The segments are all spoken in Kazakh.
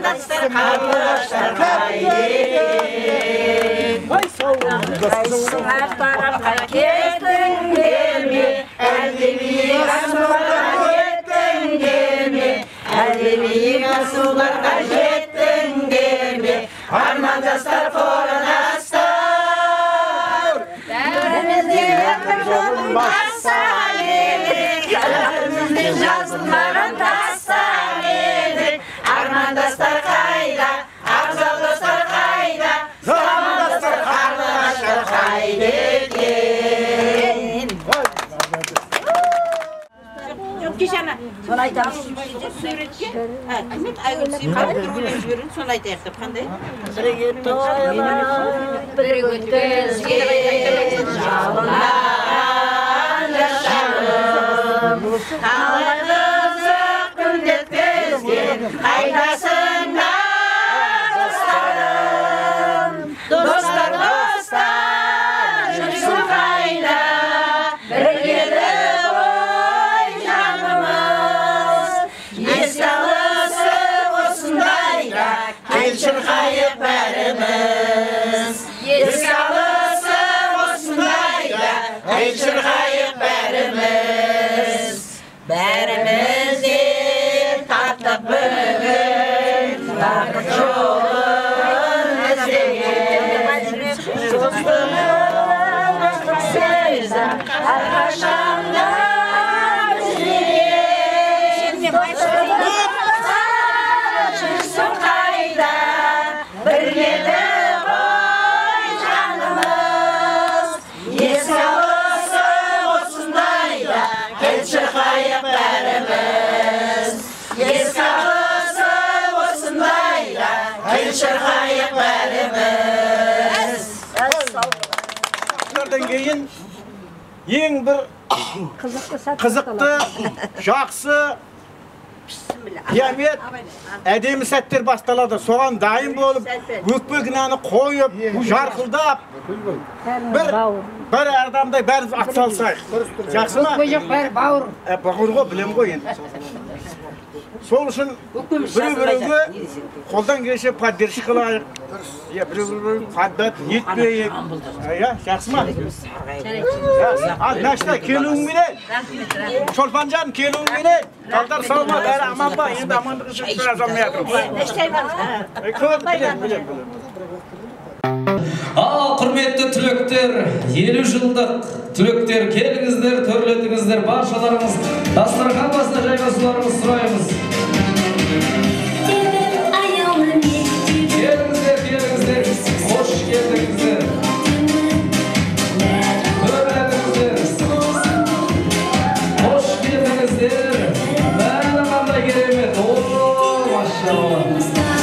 Замандастар, қарлығаштар қайдек. Қайсыңар тарапқа кеттіңдер ме, әлде биік асуларға жеттіңдер ме, әлде биік асуларға жеттіңдер ме, армандастар қорынастар. Бәрімізде өмір жолын баса едік, бәрімізде жазылмаған таса едік. Армандастар қайда, абзал достар қайда, замандастар қарлығаштар қайда екен. Кешені соны айтамыз. Суретке Ахмет Айгүл қандай бір өлең жіберін соны айтайық деп қандай? Бірге тойлап, бірге өткізген жалыннан жашарым, қалай қызық күн өткізген қайдасыңдар достарым, достар, достар, жүрсің қайда, бірге шырқайып бәріміз, еске алысып осындайда, шырқайып бәріміз. Бәріміз де тартып бүгін, бақыт жолын іздеген. Достығымыздың сөзі әрқашанда бізден. Жүрсің қайда, біргеді ғой жанымыз. Еске алысып осындайда, кел шырқайық бәріміз. Еске алысып осындайда, кел шырқайық бәріміз. Бұлардан кейін ең бір қызықты, жақсы, қиямет, әдемі сәттер басталады. Соған дайын болып, өкпе кінәні қойып, жарқылдап, бір адамдай бәріміз атсалысайық. Жақсы ма? Өкпе жоқ, бәрі бауыр. Бауыр ғой, білем ғой енді. Сол үшін біреу-біреуге қолдан келсе поддержка қылайық. Біреу-біреуге қаддат етпейік. Жақсы ма? Ал Мәшта келуіңменен, Шолпанжан келуіңменен, қалдар салма, бәрі аман ба, енді амандық үшін бір азалмай атырмыз. Көп білем. Ал құрметті түлектер, 50 жылдық түлектер, келіңіздер, төрлетіңіздер, баршаларыңыз дастархан басына жайғасуларыңыз сұраймыз. Келіңіздер, қош келдіңіздер. Төрлетіңіздер, қош келдіңіздер. Бәрі қандай керемет, машалла.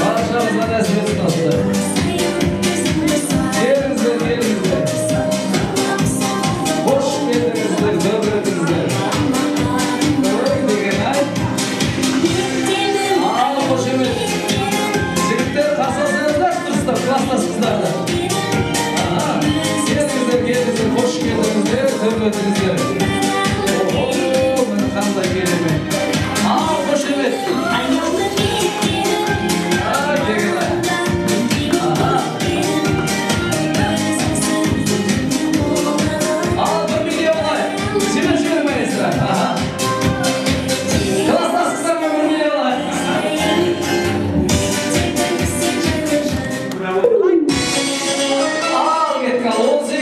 Баршамызға нәсіп етсін осылай. Өтіңіздер. Міне қандай керемет. Ал қошемет. Ал 1 миллион ай. Сені жібермейсіздер. Кластасыздар ма 1 миллион ай? Ал кеткен 18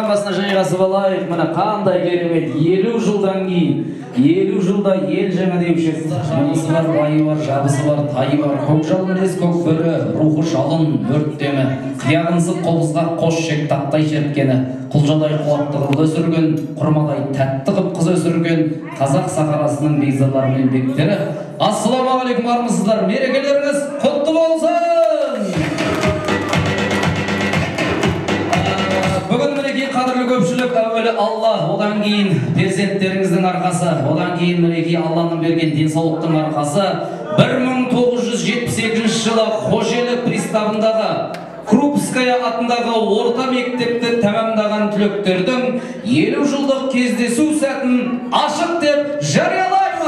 басына жайғасып алайық. Мына қандай керемет, 50 жылдан кейін, 50 жылда ел жаңа деуші. Жанысы бар, байы бар, жабысы бар, тайы бар, көкжал мінез көкбөрі, рухы жалын, өрттемі, қияғынсып қобызға қош шек тақтай шерткені, құлжадай қуатты қыл өсірген, құрмадай тәтті қып қыз өсірген қазақ сахарасының бейзалары мен бектері. Ассаламағалейкум, армысыздар, мерекелеріңіз құтты болсын! Бүгін мінекей қадірлі көпшілік, әуелі Алла, одан кейін перзенттеріңіздің арқасы, одан кейін мінекей Алланың берген денсаулықтың арқасы 1978 жылы Қожелі приставындағы Крупская атындағы орта мектепті тәмамдаған түлектердің 50 жылдық кездесу сәтін ашық деп жариялаймыз.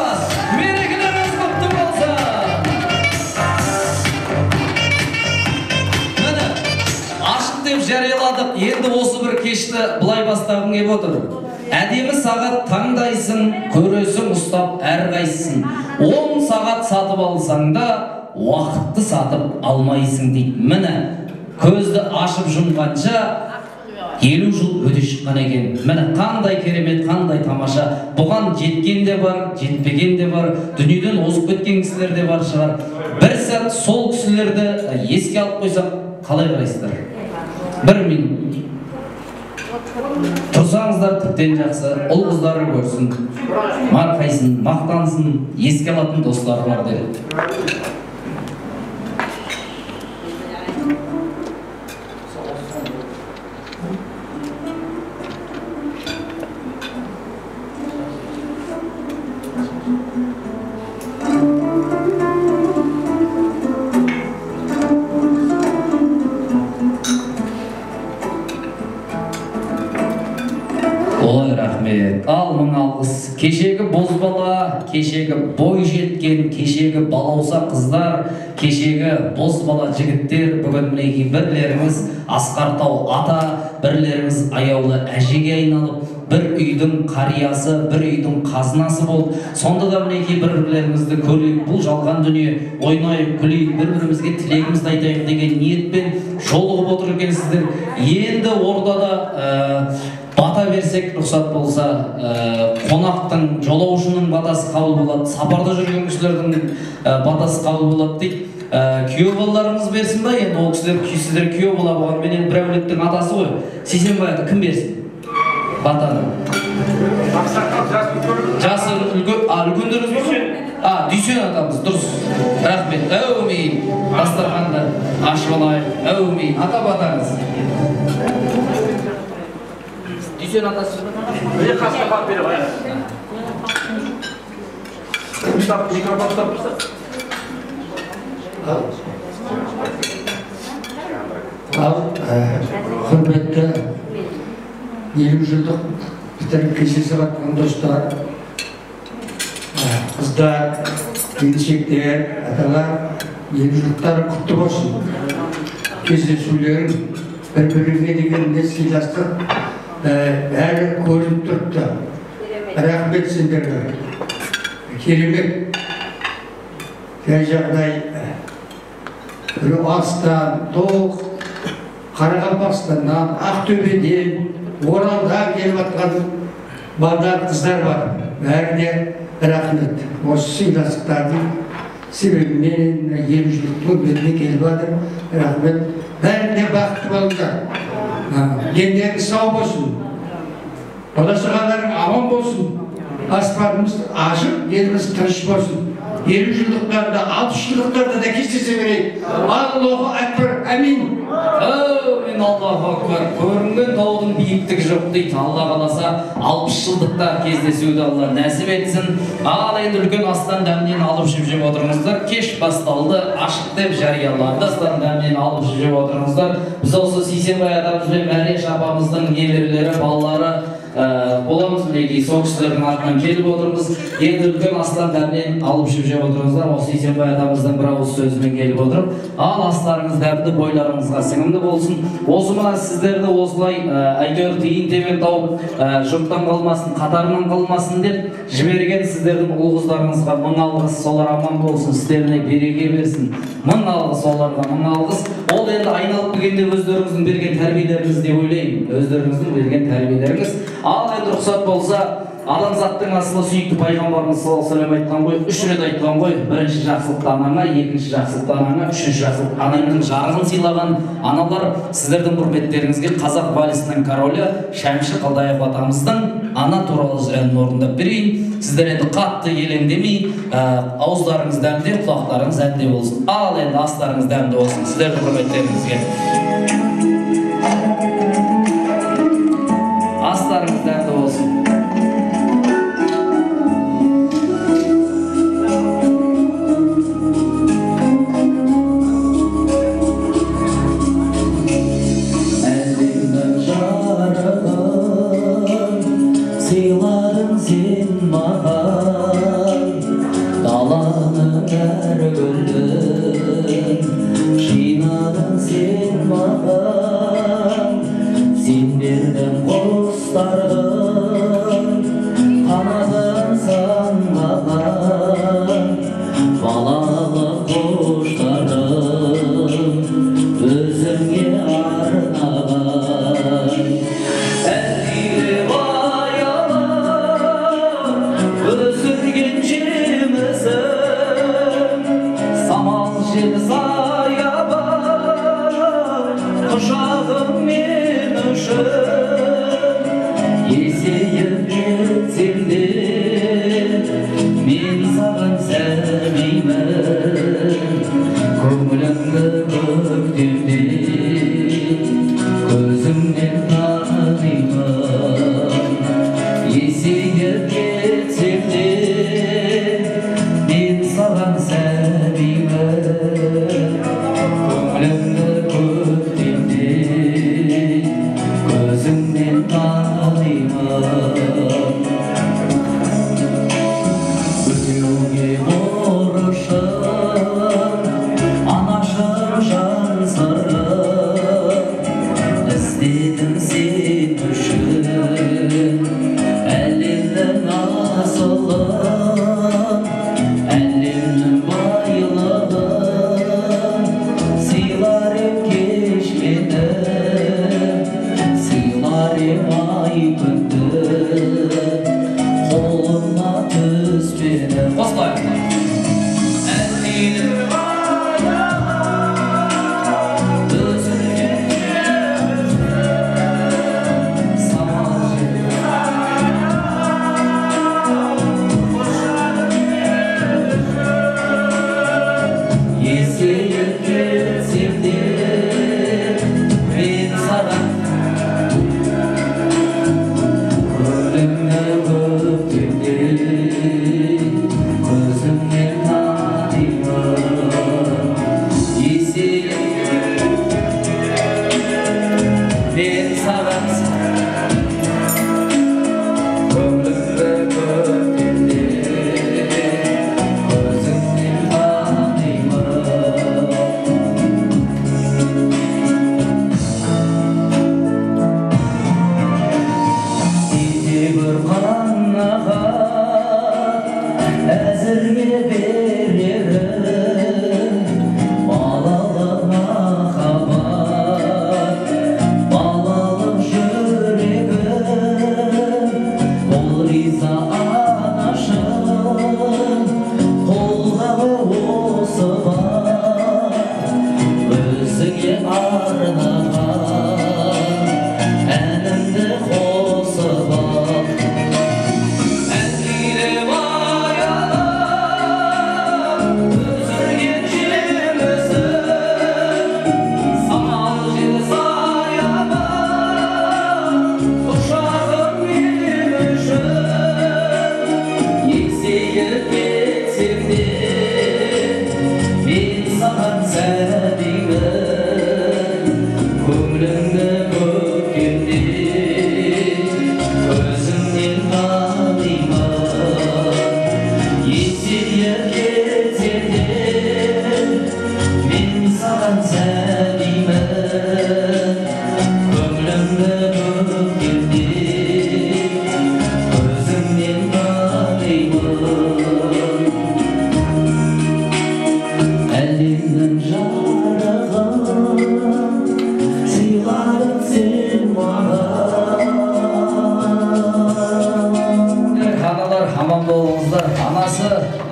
кешті былай бастағым кеп отыр. Әдемі сағат таңдайсың, көресің ұстап әрқайсың. 10 сағат сатып алсаң да, уақытты сатып алмайсың дейді. Міне, көзді ашып жұмғанша 50 жыл өте шыққан екен. Міне қандай керемет, қандай тамаша. Бұған жеткен де бар, жетпеген де бар, дүниеден озып кеткен кісілер де бар шығар. Бір сәт сол кісілерді еске алып қойсақ, қалай қарайсыздар? 1 минут. Тұрсаңыздар тіптен жақсы, ұл қыздары көрсін, марқайсын, мақтансын, еске алатын достары бар деді. Ал мың алғыс, кешегі бозбала, кешегі бой жеткен, кешегі балауса қыздар, кешегі бозбала жігіттер, бүгін мінеки бірлеріңіз Асқартау ата, бірлеріңіз аяулы әжеге айналып, бір үйдің қариясы, бір үйдің қазынасы болып, сонда да мінеки бірлеріңізді көрейік, бұл жалған дүние, ойнайық, күлейік, бір-бірімізге тілегімізді айтайық деген ниетпен жолығып отыр екенсіздер. Енді ордада бата берсек рұқсат болса, қонақтың, жолаушының батасы қабыл болады, сапарда жүрген кісілердің батасы қабыл болады дейді. Күйеу балаларыңыз берсін ба? Енді ол кісілер сіздер күйеу бола болған, мен енді бір әулеттің атасы ғой. Сейсенбай ата кім берсін? Батаны. Жасы үлкендеріңіз бе? Дүйсен атамыз, дұрыс. Рахмет. Әумейін. Дастарханды ашып алайық. Әумейін. Ата батаңыз. Дүйсен атасы. Қасқа бап бере қояды. Микрофон ұстап тұрса. Ал құрметті 50 жылдық бітіріп кешесі батқан достар, қыздар, келіншектер, аталар, 50 жылдықтары құтты болсын. Кездесулерің бір-біріне деген сыйластық бәрі көрініп тұрыпты. Рахмет сендерге. Керемет. Жай жағдай Астан, Тоқ, Қарақалпақстаннан, Ақтөбеден, Оралдан келіп атқан балдар, қыздар бар. Бәріне рахмет. Осы сыйластықтардың себебімен 50 жылдықтың беріне келіп жатыр. Рахмет. Бәріне бақытты болыңдар. Дендеріңіз сау болсын. Бала-шағаларың аман болсын. Аспанымыз ашық, еліміз тыныш болсын. 50 жылдықтарда, 60 жылдықтарда да кездесе берейік. Аллаху акбар, әмин. Әмин, Аллаху акбар. Көрінген таудың биіктігі жоқ дейді. Алла қаласа 60 жылдықта кездесуді Алла нәсіп етсін. Ал енді үлкен астан дәмнен алып жеп отырыңыздар. Кеш басталды, ашық деп жарияланды. Астан дәмнен алып жеп отырыңыздар. Біз осы Сейсенбай атамыз бен Мәреш апамыздың немерелері, балалары боламыз, мінекей сол кісілердің атынан келіп отырмыз. Енді үлкен астан дәмнен алып жеп отырыңыздар. Осы Сейсенбай атамыздың бір ауыз сөзімен келіп отырып, ал астарыңыз дәмді, бойларыңызға сіңімді болсын. Осы мына сіздерді осылай әйтеуір тиын тебен тауып, жұрттан қалмасын, қатарынан қалмасын деп жіберген сіздердің ұл қыздарыңызға мың алғыс, солар аман болсын, сіздеріне береке берсін. Мың алғыс оларға, мың алғыс. Ол енді айналып келгенде өздеріңіздің берген тәрбиелеріңіз деп ойлаймын. Өздеріңіздің берген тәрбиелеріңіз. Ал енді рұқсат болса, адамзаттың асылы сүйікті пайғамбарымыз саллаллаху алейхи айтқан ғой, 3 рет айтқан ғой, бірінші жақсылықты анаңа, екінші жақсылықты анаңа, үшінші жақсылықты анаңның жарығын сыйлаған аналар, сіздердің құрметтеріңізге қазақ вальсінің королі Шәмші Қалдаяқов атамыздың ана туралы әнін орындап берейін. Сіздер енді қатты елеңдемей, ауыздарыңыз дәмде, құлақтарыңыз әнде болсын. Ал енді астарыңыз дәмді болсын, сіздердің құрметтеріңізге. Астарыңыз дәмді болсын. Әлемнің жарығын сыйладың сен маған, даланың әр гүлін жинадың сен маған.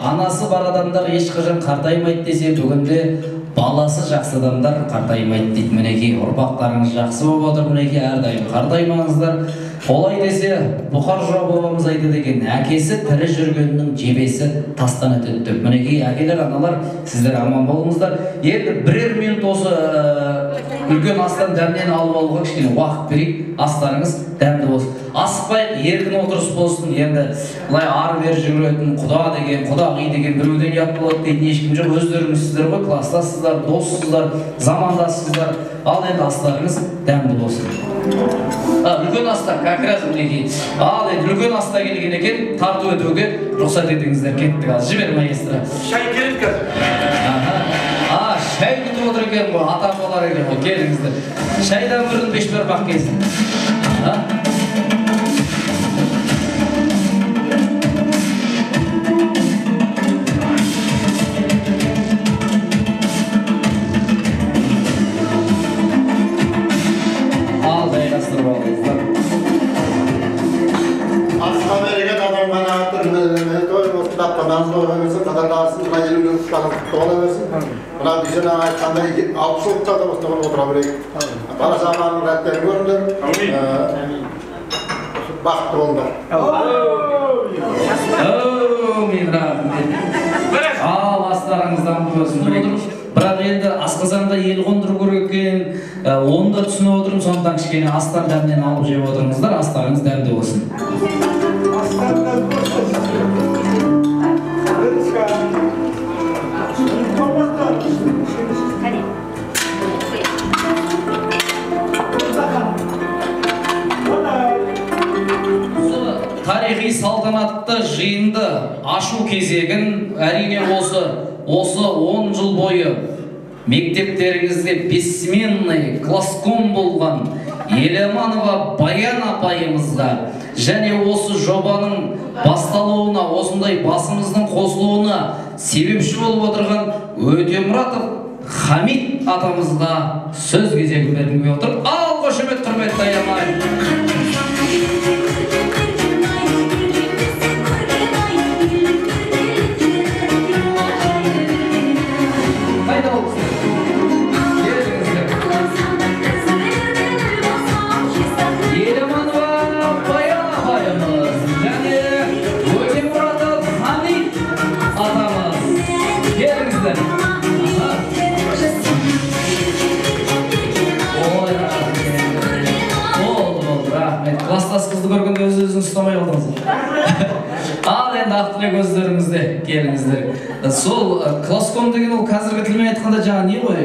Анасы бар адамдар ешқашан қартаймайды десе, бүгінде баласы жақсы адамдар қартаймайды дейді. Мінекей ұрпақтарыңыз жақсы болып отыр, мінекей әрдайым қартаймаңыздар. Олай десе, Бұқар Жырау бабамыз айтады екен, әкесі тірі жүргеннің жебесі тастан өтеді деп. Мінекей әкелер, аналар, сіздер аман болыңыздар. Енді бірер минут осы үлкен астан дәмнен алып алуға кішкене уақыт берейік. Астарыңыз дәмді болсын. Асықпайық, еркін отырыс болсын. Енді былай ары бері жүгіретін құда деген, құдағи деген біреуден ұят болады дейтін ешкім жоқ. Өздеріңіз сіздер ғой, кластассыздар, доссыздар, замандассыздар. Ал енді астарыңыз дәмді болсын. Үлкен аста, как раз мінекей. Ал енді үлкен аста келген екен, тарту өтуге рұқсат етіңіздер. Кеттік, ал жібер маэстро. Шай келеді қазір. Шай күтіп отыр екен ғой, ата-апалар екен ғой, келіңіздер. Шайдан бұрын бешбер бақ келсін. Ал жайғастырып алыңыздар. Asla bereket adam bana attır, doyum okutap da ben doyum versin, kadar dağılsın, buna yeni ürün tutalım, tuğla versin. Buna dişine ayıkanda 6 soğukta da muhtemelen oturabileyim. Bana zamanın reddleri göründür. Baktı onlar. Мен рахмет. Ал астарыңыздан болсын. Бірақ енді асқазанда ел қондыру керек екен, оны да түсініп отырмын, сондықтан кішкене астар дәмнен алып жеп отырыңыздар, астарыңыз дәмді болсын. Тарихи салтанатты жиынды ашу кезегін әрине осы 10 жыл бойы мектептеріңізде бессменный класском болған Елеманова Баян апайымызға және осы жобаның басталуына, осындай басымыздың қосылуына себепші болып отырған Өтемұратов Хамит атамызға сөз кезегін бергенге отырып, ал қошемет құрметті аямай. келіңіздер. Сол класском деген ол қазіргі тілмен айтқанда жаңа не ғой?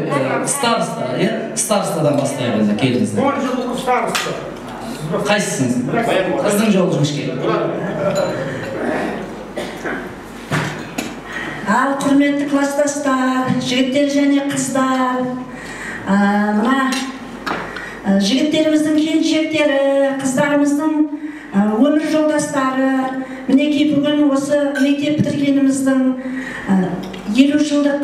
Староста, иә? Старостадан бастайық енді келіңіздер. 10 жылдық староста. Қайсысыңыз? Қыздың жолы жіңішке. Ал құрметті класстастар, жігіттер және қыздар, мына жігіттеріміздің келіншектері, қыздарымыздың өмір жолдастары, мінекей бүгін осы мектеп бітіргеніміздің 50 жылдық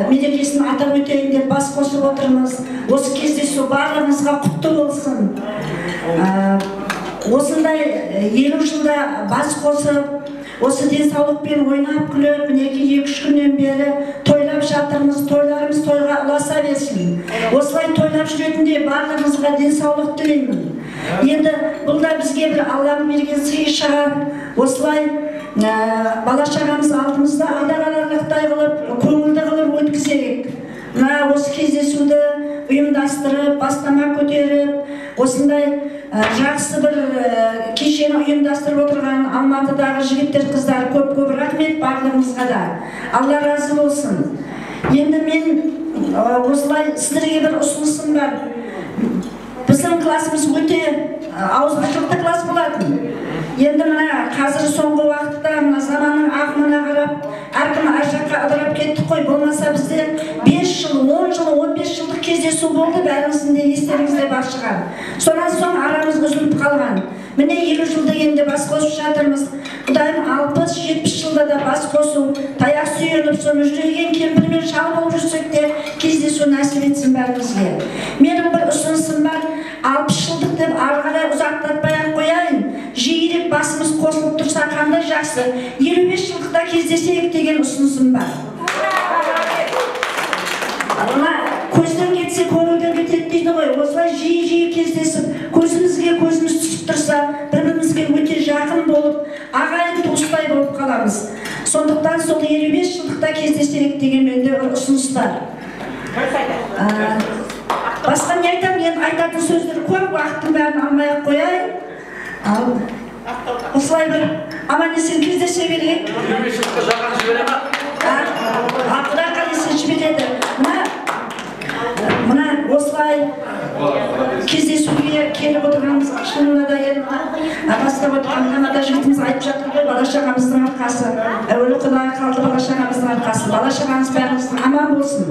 мерекесін атап өтейін деп бас қосып отырмыз. Осы кездесу барлығымызға құтты болсын. Осындай 50 жылда бас қосып, осы денсаулықпен ойнап күліп, мінекей 2-3 күннен бері тойлап жатырмыз, тойларымыз тойға ұласа берсін. Осылай тойлап жүретіндей барлығымызға денсаулық тілеймін. Енді бұл да бізге бір Алланың берген сыйы шығар. Осылай бала шағамыз алдымызда айдағаларлықтай қылып, көңілді қылып өткізейік. Мына осы кездесуді ұйымдастырып, бастама көтеріп, осындай жақсы бір кешені ұйымдастырып отырған Алматыдағы жігіттер, қыздар көп-көп рахмет барлығымызға да. Алла разы болсын. Енді мен осылай сіздерге бір ұсынысым бар. Біздің классымыз өте ауызбіршілікті класс болатын. Енді мына қазір соңғы уақытта мына заманның ағымына қарап, әркім әр жаққа ыдырап кеттік қой. Болмаса бізде 5 жыл, 10 жыл, 15 жылдық кездесу болды, бәріңіздің де естеріңізде бар шығар. Сонан соң арамыз үзіліп қалған. Міне 50 жылда енді бас қосып жатырмыз. Құдайым 60-70 жылда да бас қосу, таяқ сүйеніп, соны жүрген кемпірмен шал болып жүрсек те кездесу нәсіп етсін бәрімізге. Менің бір ұсынысым бар. 60 жылдық деп ары қарай ұзақтатпай-ақ қояйын. Жиірек басымыз қосылып тұрса қандай жақсы. 55 жылдықта кездесейік деген ұсынысым бар. Мына көзден кетсе көңілден кетеді дейді ғой. Осылай жиі кездесіп, көзімізге көзіміз түсіп тұрса, бір-бірімізге өте жақын болып, ағайын туыстай болып қаламыз. Сондықтан сол 55 жылдықта кездесейік деген менде бір ұсыныс бар. Басқа не айтам, енді айтатын сөздер көп, уақыттың бәрін алмай-ақ қояйын. Осылай бір аман-есен кездесе берейік. 25 жылдыққа жағаны жібере ма? Құдай қаласа жібереді. Мына осылай кездесуге келіп отырғанымыз шынында да енді бастап отырған мынада жігітіміз айтып жатыр ғой, бала шағамыздың арқасы. Әуелі Құдай қалды бала шағамыздың арқасы. Бала шағамыз бәріміздің аман болсын.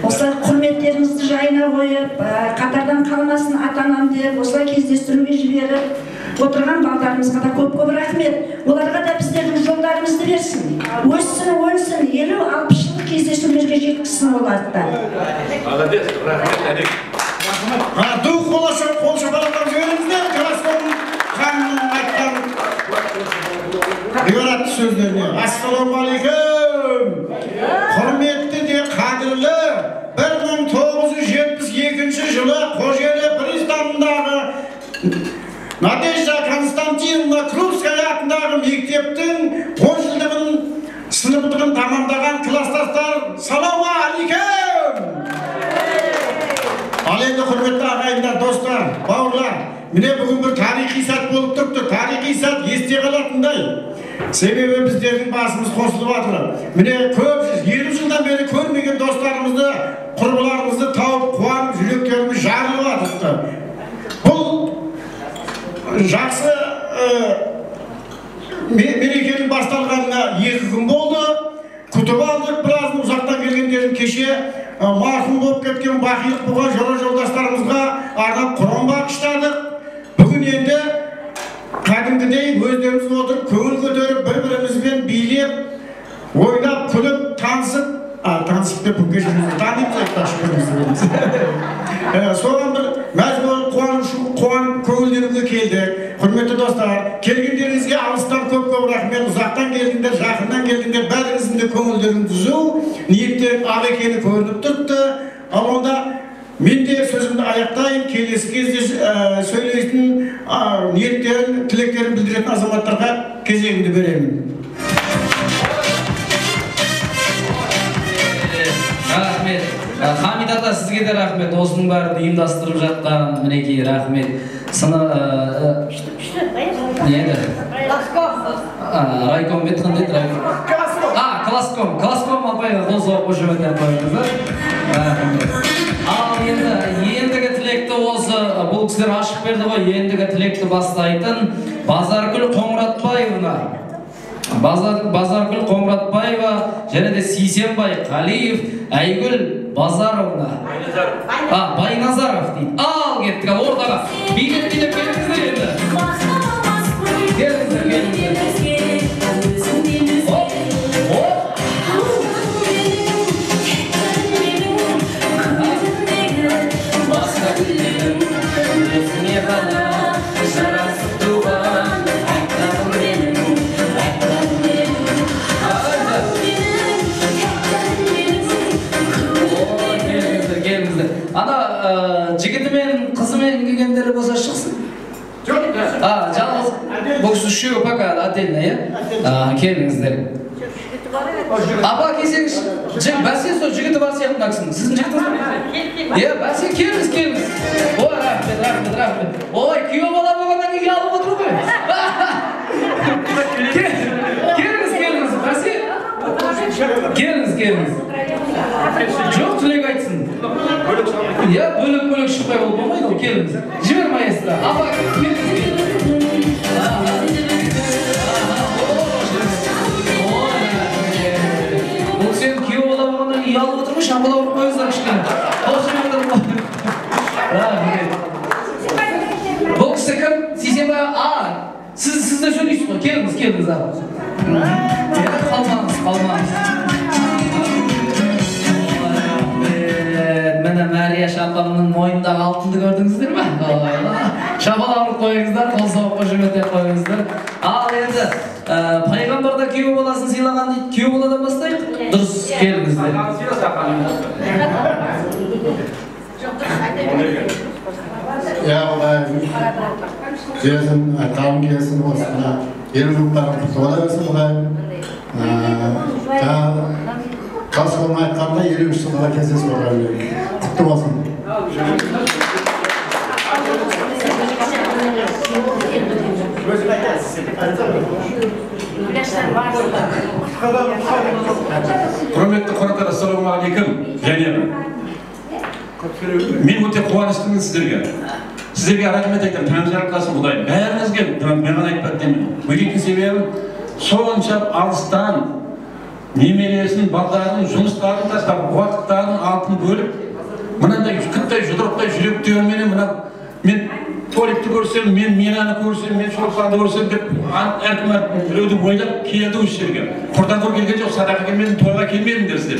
Осылай құрметтеріңізді жайына қойып, қатардан қалмасын ата-анам деп, осылай кездестіруге жіберіп отырған балдарымызға да көп-көп рахмет. Оларға да біздердің жолдарымызды берсін. Өссін, өнсін, 50-60 жыл кездесулерге жеткізсін оларды да. Молодец, рахмет, Әлек. Дух болашақ қол шапалақтап жіберіңіздер, класстың қанының айтқан ғибратты сөздеріне. Ассалаумағалейкум. Құрметті де қадірлі 1972 жылы Қожелі пристанындағы Надежда Константиновна Крупская атындағы мектептің 10 жылдығын сыныптығын тамамдаған класстастар, салама алейкум! Ал енді құрметті ағайындар, достар, бауырлар, міне бүгін бір тарихи сәт болып тұрды. Тарихи сәт есте қалатындай. Себебі біздердің басымыз қосылып жатыр. Міне көп 50 жылдан бері көрмеген достарымызды, құрбыларымызды тауып, қуанып, жүректеріміз жарылып жатыр. Бұл жақсы мерекенің басталғанына 2 күн болды. Күтіп алдық, біразын ұзақтан келгендерін кеше марқұм болып кеткен бақилық болған жолдастарымызға арнап құран бағыштадық. Бүгін енді кәдімгідей өздеріміз отырып, көңіл көтеріп, бір-бірімізбен билеп, ойнап, күліп, танысып деп бүгінге жүрміз. Танымыз айтпақшы көріңіз. Соған бір мәз болып қуанып көңілдерімізге келді. Құрметті достар, келгендеріңізге алыстан көп-көп рахмет. Ұзақтан келдіңдер, жақыннан келдіңдер, бәріңіздің де көңілдерін түзу, ниеттерің ақ екені көрініп тұрды. Ал онда мен де сөзімді аяқтайын, келесі кезде сөйлейтін ниеттерін, тілектерін білдіретін азаматтарға кезегімді беремін. Рахмет. Хамид ата, сізге де рахмет. Осының бәрін ұйымдастырып жатқан, мінекей, рахмет. Не еді? Райком бет қандай? Класком апайға қол соғып қошып өтен қойыңыздар. Ал ендігі тілекті осы бұл кісілер ашық берді ғой, ендігі тілекті бастайтын Базаргүл Қоңыратбаевна. Базаргүл Қоңыратбаева және де Сейсенбай Қалиев Айгүл Базаровна. Байназаров дейді. Ал кеттік, ортаға. Билет келіңіздер енді. Келіңіздер. Ана жігітімен қызымен келгендері болса шықсын. Жалғыз бұл кісі үшеуі пока отдельно, келіңіздер. Апа келсеңіз, бәсе сол жігіті бар сияқты мына кісінің. Сіздің жігітіңіз бар? Бәсе келіңіз. Ой, рахмет. Ой, күйеу бала болғаннан кейін алып отыр ғой. Келіңіз, бәсе. Келіңіз. Жоқ, тілек айтсын. Бөлек шықпай болып болмайды ғой, келіңіз. Жібер маэстро. Апа, келіңіз. Бұл сен күйеу бала болғаннан кейін алып отыр ғой, шамбала ұрып қойыңыздар кішкене. Бұл кісі кім? Сейсенбай, сіз де сөйлейсіз ғой, келіңіз. Қалмаңыз. Мені Мәрия Шапамның мойнындағы алтынды көрдіңіздер ме? Шапала ұрып қойыңыздар, қол соғып қошып өте қойыңыздар. Ал енді пайғамбарда күйеу баласын сыйлаған дейді, күйеу баладан бастайық. Дұрыс, келіңіздер. Жесін, айтқаным келсін осында. Елжіліктарын құттығыла берсін Құдайым. Қас болмай айтқанда 23 жылға кездесіп отырған құтты болсын. Құрметті қонақтар, ассалаумағалейкум. Мен өте қуаныштымын сіздерге. Сіздерге рахмет айтамын, тәңір жарылқасын Құдайым. Бәріңізге мен ғана айтпады деймін. Өйтетін себебім сонша алыстан немересін, балдарын, жұмыстарын тастап, уақыттарын алтын бөліп, мынандай күттай жұдырықтай жүректерменен мен Толикті көрсем, мен Менаны көрсем, мен Шолпанды көрсем деп әркім біреуді ойлап келді осы жерге. Құрдан көр келген жоқ, садақа келмедім, тойға келмедіңдер сіздер.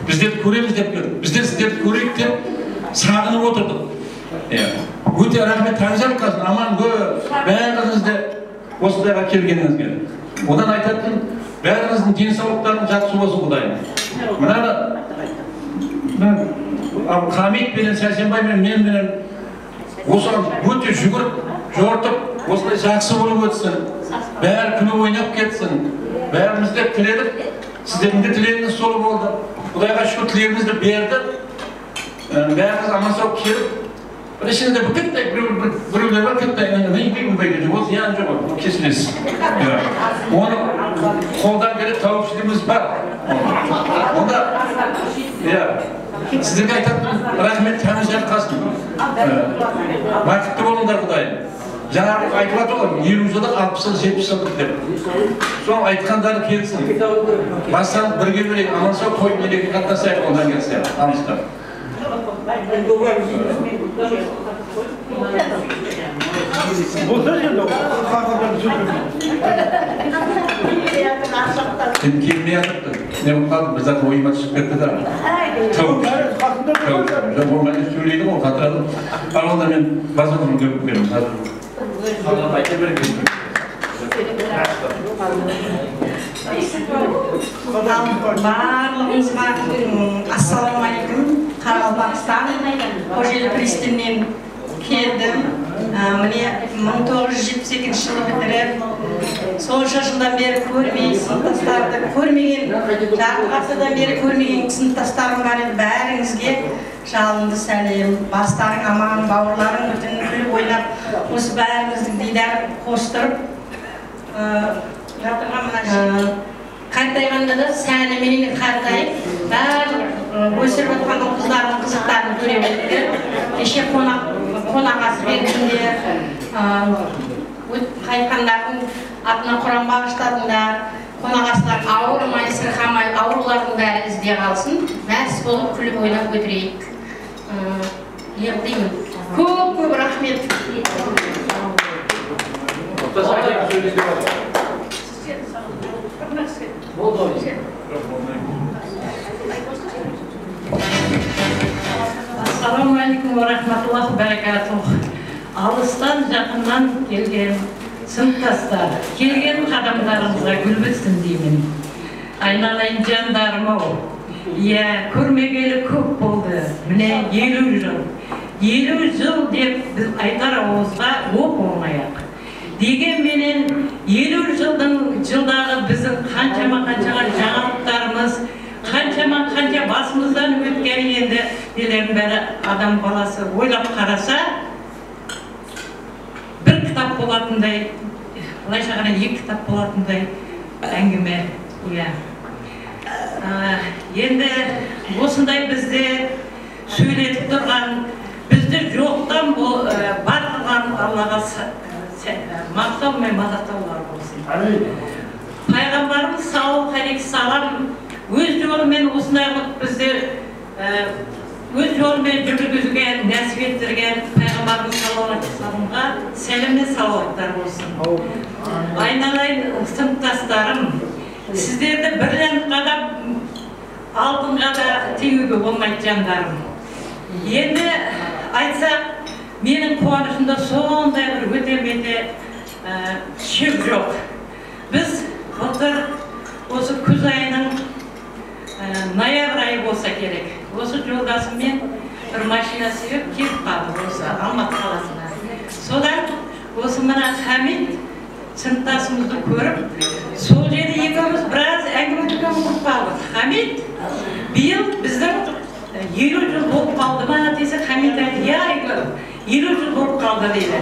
Біздерді көреміз деп келдік. Біздер сіздерді көрейік деп сағынып отырдық. Өте рахмет, тәңір жарылқасын, аман бәріңізді осындайға келгеніңізге. Одан айтатын бәріңіздің денсаулықтарың жақсы болсын Құдайым. Хамит пенен Сәрсенбай мен осыған өте жүгіріп, жортып, осылай жақсы болып өтсін. Бәрі күні ойнап кетсін. Бәрімізді тіледік, сіздердің де тілегіңіз солы болды. Құдайға шүкір тілегімізді берді. Бәріміз аман сау келіп, ішінде бүкіттай біреулер бар, күттай нейбеймін жоқ, ол зиян жоқ, кесілесіз. Оны қолдан келіп тауыпшылығымыз бар. Онда, сіздерге айтатын рахмет, тәңір жарылқасын. Бақытты болыңдар Құдайым. Жаңағы айтып жатыр ғой, 50 жылдық, 60 жылдық, 70 жылдық деп. Соң айтқандары келсін. Бастан бірге бірек, аман сау қойып мереке қатынасайық, одан келсе. Амыстар. Сен келмей жатыпты. Не болып қалды? Біз заты ойыма түсіп кетті да. Жоқ, болмайды сөйлейді ғой, қатырады. Ал онда мен базарымын көріп беремін. Айта беремін. Барлығыңызға ассалаумағалейкум. Қарақалпақстан Қожелі Пристиннен келдім. Міне 1972 жылы бітіріп, сонша жылдан бері көрмей, сыныптастарды көрмеген, жарты ғасырдан бері көрмеген сыныптастарым бар еді. Бәріңізге жалынды сәлем, бастарың аман, бауырларың бүтін күліп ойнап, осы бәріңіздің дидарын қостырып жатырған мына қартайғанда да сәні менен қартайып, барлық өсіріп отқан қыздардың қызықтарын көре білдік. Кеше қонақ ас бердіңдер, қайтқандардың атына құран бағыштадыңдар, қонақ астар ауырмай, сырқамай, аурулардың бәрі ізде қалсын, мәз болып күліп ойнап өтірейік. Еғдеймін. Көп рахмет. Ассаламу алейкум ва рахматуллахи ва баракатух. Алыстан жақыннан келген сыныптастар, келген қадамдарыңызға гүл бітсін деймін. Айналайын жандарым-ау, иә, көрмегелі көп болды. Міне 50 жыл. 50 жыл деп біз айтар ауызға оқ оңайық. Дегенменен 50 жылдағы біздің қаншама жаңалықтарымыз, қанша басымыздан өткен енді делердің бәрі адам баласы ойлап қараса, бір кітап болатындай, былайша қарай 2 кітап болатындай әңгіме. Енді осындай бізде сөйлетіп тұрған, бізді жоқтан бар қылған Аллаға мақтау мен мадақтаулар болсын. Пайғамбарымыз саллаллаху алейхи салам өз жолымен осындай қылып бізді өз жолымен жүргізуге нәсіп еттірген пайғамбарымыз саллаллаху алейхи саламға сәлем мен салауаттар болсын. Айналайын сыныптастарым, сіздерді бірлен қадап алтынға да тегуге болмайды жандарым. Енді айтсақ, менің қуанышымда сондай бір өте-мете шек жоқ. Біз былтыр осы күз айының ноябрь айы болса керек. Осы жолдасыммен бір машина себеп келіп қалды осы Алматы қаласына. Содан осы мына Хамид сыныптасымызды көріп, сол жерде екеуміз біраз әңгіме-дүкен құрып қалдық. Хамид, биыл біздің 50 жыл болып қалды ма десе, Хамид айтты, иә, 50 жыл болып қалды дейді.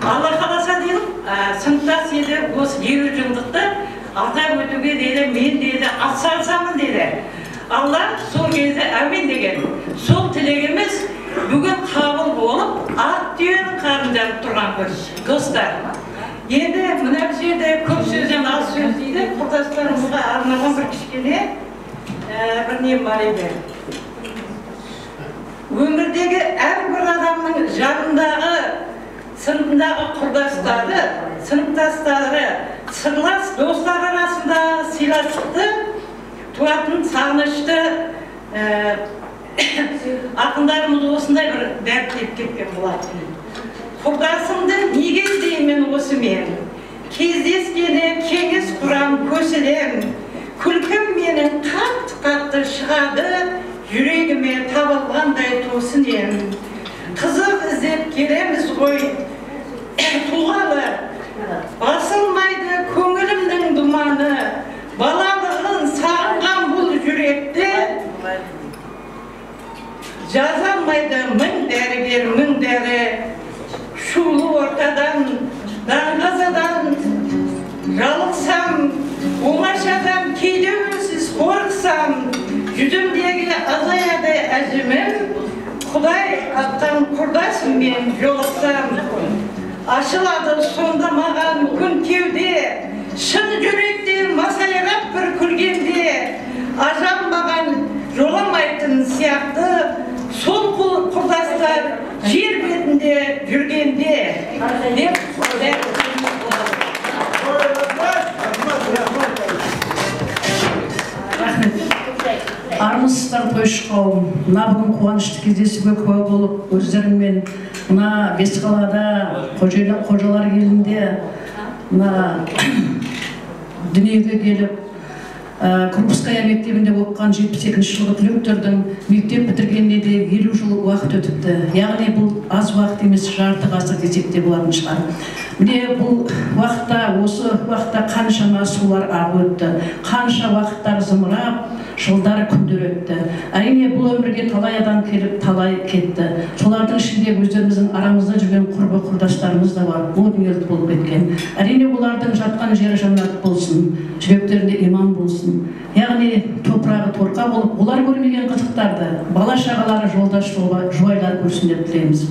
Алла қаласа деймін, сыныптас еді, осы 50 жылдықты атап өтуге дейді, мен дейді, атсалысамын дейді. Алла сол кезде әмин деген. Сол тілегіміз бүгін қабыл болып, ат түйенің қарын жарып тұрған көріс. Достар, енді мына жерде көп сөзден аз сөз дейді, құрдастарымызға арналған бір кішкене бір нем бар еді. Өмірдегі әрбір адамның жанындағы, сыныптағы құрдастары, сыныптастары, сырлас достар арасындағы сыйластықты, туатын сағынышты ақындарымыз осындай бір дәріптеп кеткен болатын. Құрдасымды неге іздеймін осы мен? Кездескені кеңес құрам көсілем, күлкім менің қатты шығады, жүрегіме табылғандай тосын ем. Қызық іздеп келеміз ғой, туғалы, басылмайды көңілімнің думаны, балалығын сағынған бұл жүректе, жазалмайды мың дәрігер, мың дәрі, шулы ортадан, даңғазадан жалықсам, оңашадан кейде үнсіз қорықсам, жүзімдегі азаяды әжімім, Құдай аттан құрдасыммен жолықсам, ашылады сонда маған күн кеуде, шын жүректе масайрап бір күлгенде, ажал маған жоламайтын сияқты, сол құрдастар жер бетінде жүргенде деп армысыздар тойшы қауым. Мына бүгін қуанышты кездесуге куә болып, өздеріңмен мына Бесқалада қожалар елінде мына дүниеге келіп, Крупская мектебінде оқыған 72-ші жылғы түлектердің мектеп бітіргеніне де 50 жыл уақыт өтіпті. Яғни бұл аз уақыт емес, жарты ғасыр десек те болатын шығар. Міне бұл уақытта, осы уақытта қаншама сулар ағып өтті, қанша уақыттар зымырап, жылдары күндер өтті. Әрине бұл өмірге талай адам келіп, талай кетті. Солардың ішінде өздеріміздің арамызда жүрген құрбы құрдастарымыз да бар. Ол дүниелік болып кеткен. Әрине олардың жатқан жері жаннат болсын, жүректерінде иман болсын. Яғни топырағы торқа болып, олар көрмеген қызықтарды, бала шағалары жолдас жұбайлар көрсін деп тілейміз.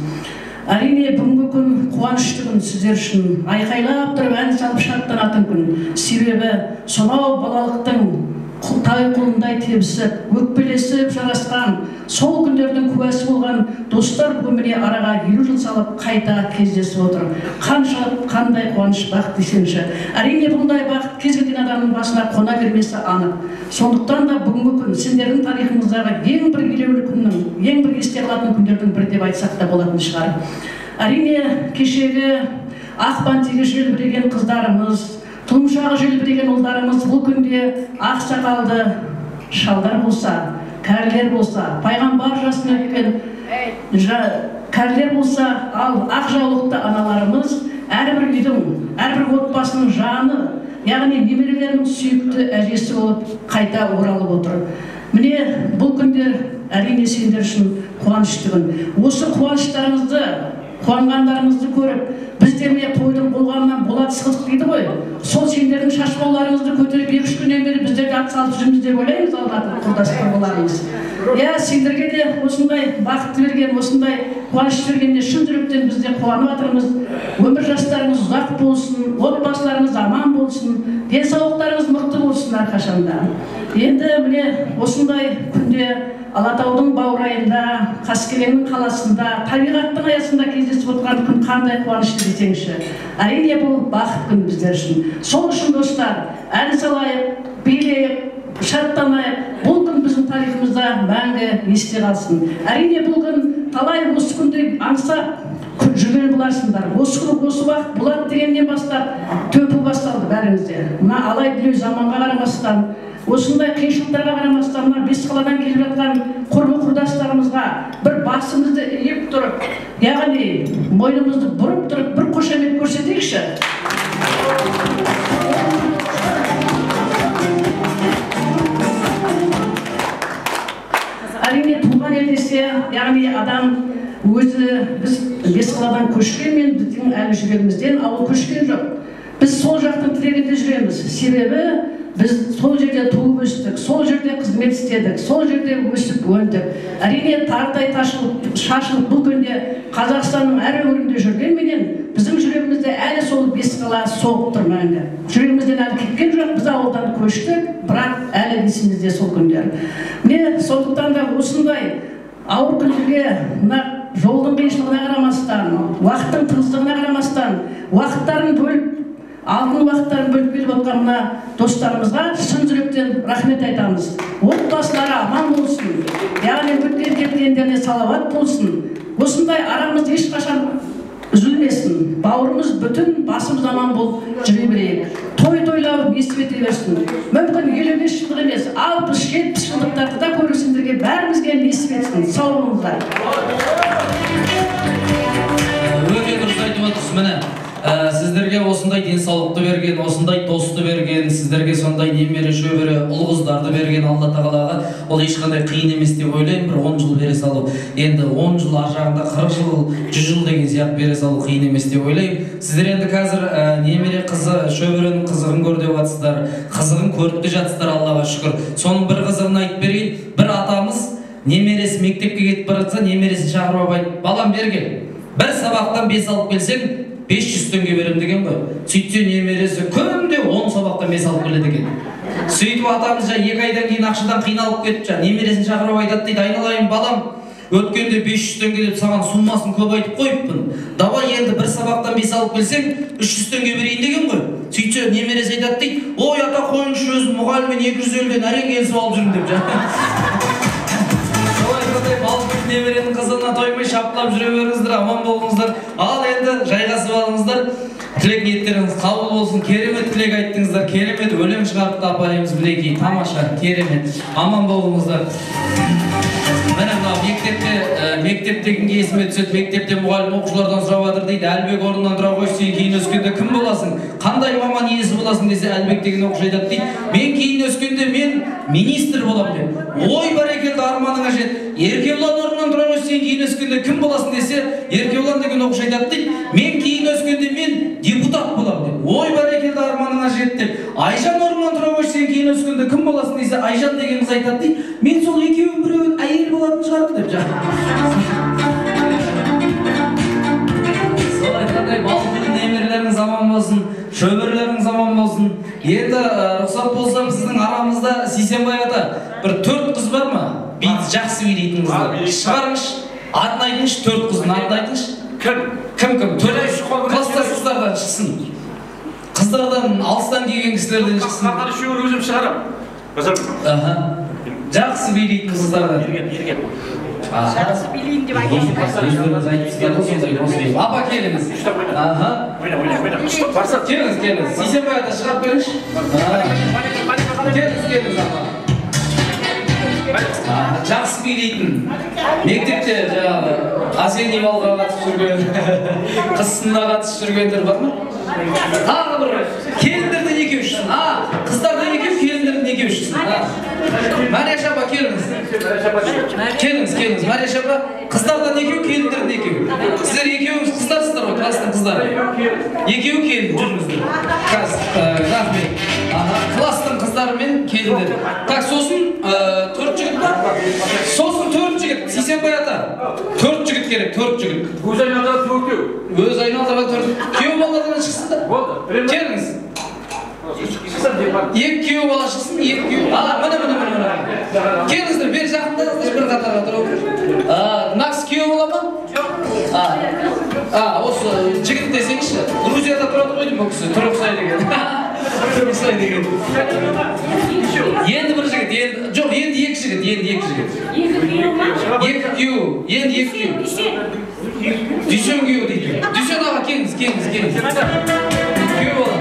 Әрине бүгінгі күн қуанышты күн сіздер үшін. Айқайлап тұрып ән салып шаттанатын күн. Себебі сонау балалықтың тай құлындай тебісіп, өкпелесіп жарасқан, сол күндердің куәсі болған достар өміріне араға 50 жыл салып қайта кездесіп отыр. Қаншалық қандай қуаныш бақыт десеңші. Әрине бұндай бақыт кез келген адамның басына қона бермесі анық. Сондықтан да бүгінгі күн сендердің тарихыңыздағы ең бір елеулі күннің, ең бір есте қалатын күндердің бірі деп айтсақ та болатын шығар. Әрине кешегі ақ бантигі желбіреген қыздарымыз, тұлымшағы желбіреген ұлдарымыз бұл күнде ақ сақалды шалдар болса, кәрілер болса, пайғамбар жасын өткен кәрілер болса, ал ақ жаулықты аналарымыз әрбір үйдің, әрбір отбасының жаны, яғни немерелерінің сүйікті әжесі болып қайта оралып отыр. Міне бұл күндер әрине сендер үшін қуанышты күн. Осы қуаныштарыңызды, қуанғандарыңызды көріп, біздеріне тойдың болғанынан болат сықылық дейді ғой. Сол сендердің шашбауларыңызды көтеріп 2-3 күннен бері біздерді атсалып жүрміз деп ойлаймыз алдағы құрдас құрбыларымыз. Сендерге де осындай бақытты берген, осындай қуанышты бергенде шын жүректен бізде қуанып жатырмыз. Өмір жастарыңыз ұзақ болсын, отбасыларыңыз аман болсын, денсаулықтарыңыз мықты болсын әрқашанда. Енді міне осындай күнде Алатаудың баурайында, Қаскеленнің қаласында, табиғаттың аясында кездесіп отырған күн қандай қуанышты десеңші. Әрине бұл бақыт күн біздер үшін. Сол үшін достар, ән салайық, билейік, шаттанайық. Бұл күн біздің тарихымызда мәңгі есте қалсын. Әрине бұл күн талай осы күнде аңсап жүрген боларсыңдар. Осы күн, осы уақыт болады дегеннен бастап төпі басталды бәріңізде. Мына алай-дүлей заманға қарамастан, осындай қиыншылықтарға қарамастан, мына Бесқаладан келіп жатқан құрбы құрдастарымызға бір басымызды иіп тұрып, яғни мойнымызды бұрып тұрып, бір қошемет көрсетейікші. Әрине туған ел десе, яғни адам өзі, біз Бесқаладан көшкенмен біздің әлі жүрегімізден ауыл көшкен жоқ. Біз сол жақтың тілегінде жүреміз. Себебі біз сол жерде туып өстік, сол жерде қызмет істедік, сол жерде өсіп өндік. Әрине тартай шашылып бұл күнде Қазақстанның әр өңірінде жүргенменен біздің жүрегімізде әлі сол Бесқала соғып тұр мәңгі. Жүрегімізден әлі кеткен жоқ, біз ауылдан көштік, бірақ әлі есімізде сол күндер. Міне сондықтан да осындай ауыр күндерге, мына жолдың қиыншылығына қарамастан, уақыттың тығыздығына қарамастан, уақыттарын бөліп, алтын уақыттарын бөліп келіп отқан мына достарымызға шын жүректен рахмет айтамыз. Отбасылары аман болсын, яғни өткен кеткендеріне салауат болсын. Осындай арамыз ешқашан үзілмесін, бауырымыз бүтін, басымыз аман болып жүре берейік. Той-тойлау естіп ете берсін. Мүмкін 55 жылдық емес, 60-70 жылдықтарды да көрсіндерге бәрімізге естіп етсін. Сау болыңыздар. Өте дұрыс айтып отырсыз, міне. Сіздерге осындай денсаулықты берген, осындай досты берген, сіздерге сондай немере шөбере ұл-қыздарды берген Алла тағалаға ол ешқандай қиын емес деп ойлаймын. Бір 10 жыл бере салу, енді 10 жыл ар жағында 40 жыл, 100 жыл деген сияқты бере салу қиын емес деп ойлаймын. Сіздер енді қазір немере қызы, шөберенің қызығын көр деп жатсыздар, қызығын көріп те жатсыздар, Аллаға шүкір. Соның бір қызығын айтып берейін. Бір атамыз немересі мектепке кетіп бара жатса, немересін шақырып айтып, балам берген, бір сабақтан 5 алып келсең 500 теңге берем деген ғой. Сөйтсе немересі күнде 10 сабақтан 5 алып келеді екен. Сөйтіп атамыз 2 айдан кейін ақшадан қиналып кетіп, немересін шақырып айтады дейді, айналайын балам, өткенде 500 теңге деп саған суммасын көп айтып қойыппын. Давай енді бір сабақтан 5 алып келсең 300 теңге берейін деген ғой. Сөйтсе немересі айтады дейді, ой ата қойыңызшы, өзім мұғаліммен 250-ден әрең келісіп алып жүрмін деп. Балқып немеренің қызына тоймай шапқылап жүре беріңіздер, аман болыңыздар. Ал енді жайғасып алыңыздар. Тілек ниеттеріңіз қабыл болсын. Керемет тілек айттыңыздар, керемет өлең шығарыпты апайымыз мінекей. Тамаша, керемет. Аман болыңыздар. Міне мынау мектепте Мектептегенге есіме түседі, мектепте мұғалім оқушылардан сұрап жатыр дейді, Әлбек орнынан тұра қойшы, сен кейін өскенде кім боласың? Қандай маман иесі боласың десе, Әлбек деген оқушы айтады дейді, мен кейін өскенде мен министр боламын деп. Ой, бәрекелді, арманыңа жет. Еркебұлан орнынан тұра қойшы, сен кейін өскенде кім боласың десе, Еркебұлан деген оқушы айтады дейді, мен кейін өскенде мен депутат боламын деп. Ой, бәрекелді, арманыңа жет деп. Айжан орнынан тұра қойшы, сен кейін өскенде кім боласың десе, Айжан деген қыз айтады дейді, мен сол екеуінің біреуін әйел болатын шығармын деп. Сол айтқандай балқұлы немерелерің заман болсын, шөберлерің заман болсын. Енді рұқсат болса сіздің арамызда Сейсенбай ата бір 4 қыз бар ма? Бейт жақсы билейтін қыздар. Шығарыңыз, атын айтыңыз, 4 қыздың атын айтыңыз. Кім? Кластасыздардан шықсын. Қыздардан алыстан келген кісілерден шықсын. Қағар үшеуін өзім шығарам. Жақсы билейтін қыздардан. Жақсы билейін деп айтып Апа келіңіз. Келіңіз. Сейсенбай ата шығарып беріңізші. Келіңіз апа. Жақсы билейтін. Мектепте жаңағы осенний балға қатысып жүрген, қыс сынына қатысып жүргендер бар ма? Тағы бір келіндерден екеу шықсын. Қыздардан екеу, келіндерден екеу шықсын. Марияш апа келіңіз. Келіңіз. Марияш апа, қыздардан екеу, келіндерден екеу. Сіздер екеуіңіз қыздарсыздар ғой, класстың қыздары. Екеу келін жүріңіздер. Рахмет. Класстың қыздары мен келіндер. Так, сосын 4 жігіт бар. Сосын 4 жігіт. Сейсенбай ата. 4 жігіт керек, 4 жігіт. Өз айналдырған 4 кеу. Өз айналдырған 4. Кеу баладан шықсын да. Келіңіз. 2 кеу бала шықсын, 2 кеу. Міне. Келіңіздер, бері жақындаңыздар, бір қатарға тұрып. Нақсы кеу бола ма? Осы жігіт десеңізші. Грузияда тұрады ғой деймін, өкісі. Түріксай деген. Енді бір жігіт, жоқ, енді 2 жігіт. 2 кеу, енді 2 кеу. Дүйсен кеу дейді. Дүйсен аға, келіңіз. Кеу бола.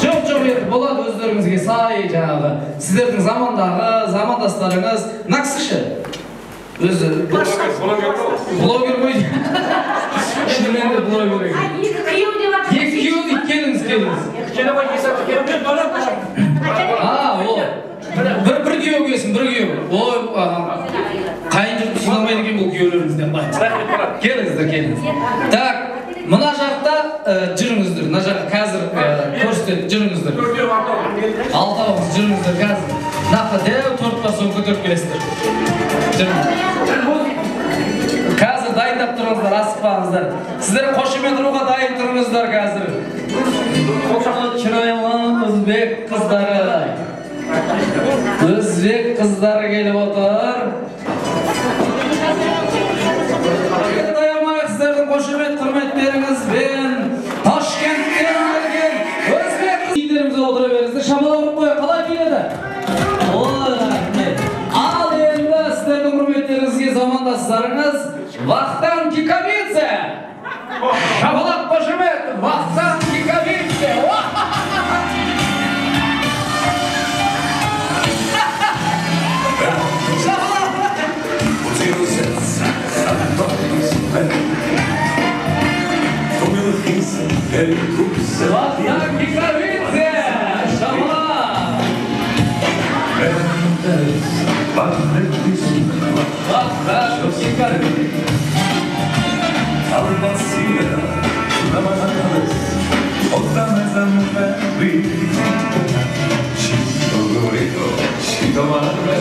Жоқ, енді болады өздеріңізге сай жаңағы. Сіздердің замандастарыңыз. Нақсықшы. Өзі блогер ғой. Шынымен де блогер. 2 күйеу деп атыр. 2 күйеу дейді, келіңіз. Бір күйеу келсін, бір күйеу. Ой, қайын жұртты сыйламайды екен бұл күйеулеріңізден. Келіңіздер. Так, мына жақта жүріңіздер. Мына жақта қазір көрсетеді, жүріңіздер. Алтауыңыз жүріңіздер қазір. Нақты дәу 4 басын көтеріп келесіздер. Қазір дайындап тұрыңыздар, асықпаңыздар. Сіздер қошемет ұруға дайын тұрыңыздар қазір. Шырайлы өзбек қыздары. Өзбек қыздары келіп отыр. Даямайық сіздердің қошемет құрметтеріңізбен Ташкенттен келген өзбек қыздерімізді отыра беріңіздер. Шамала ұрып қоя, қалай келеді? Ой, рахмет. Ал енді сіздердің құрметтеріңізге замандастарыңыз Вахтан Кикабидзе. Шабалақ қошемет, Вахтан Кикабидзе. Вахтан Кикабидзе. Шабалақ. Вахтан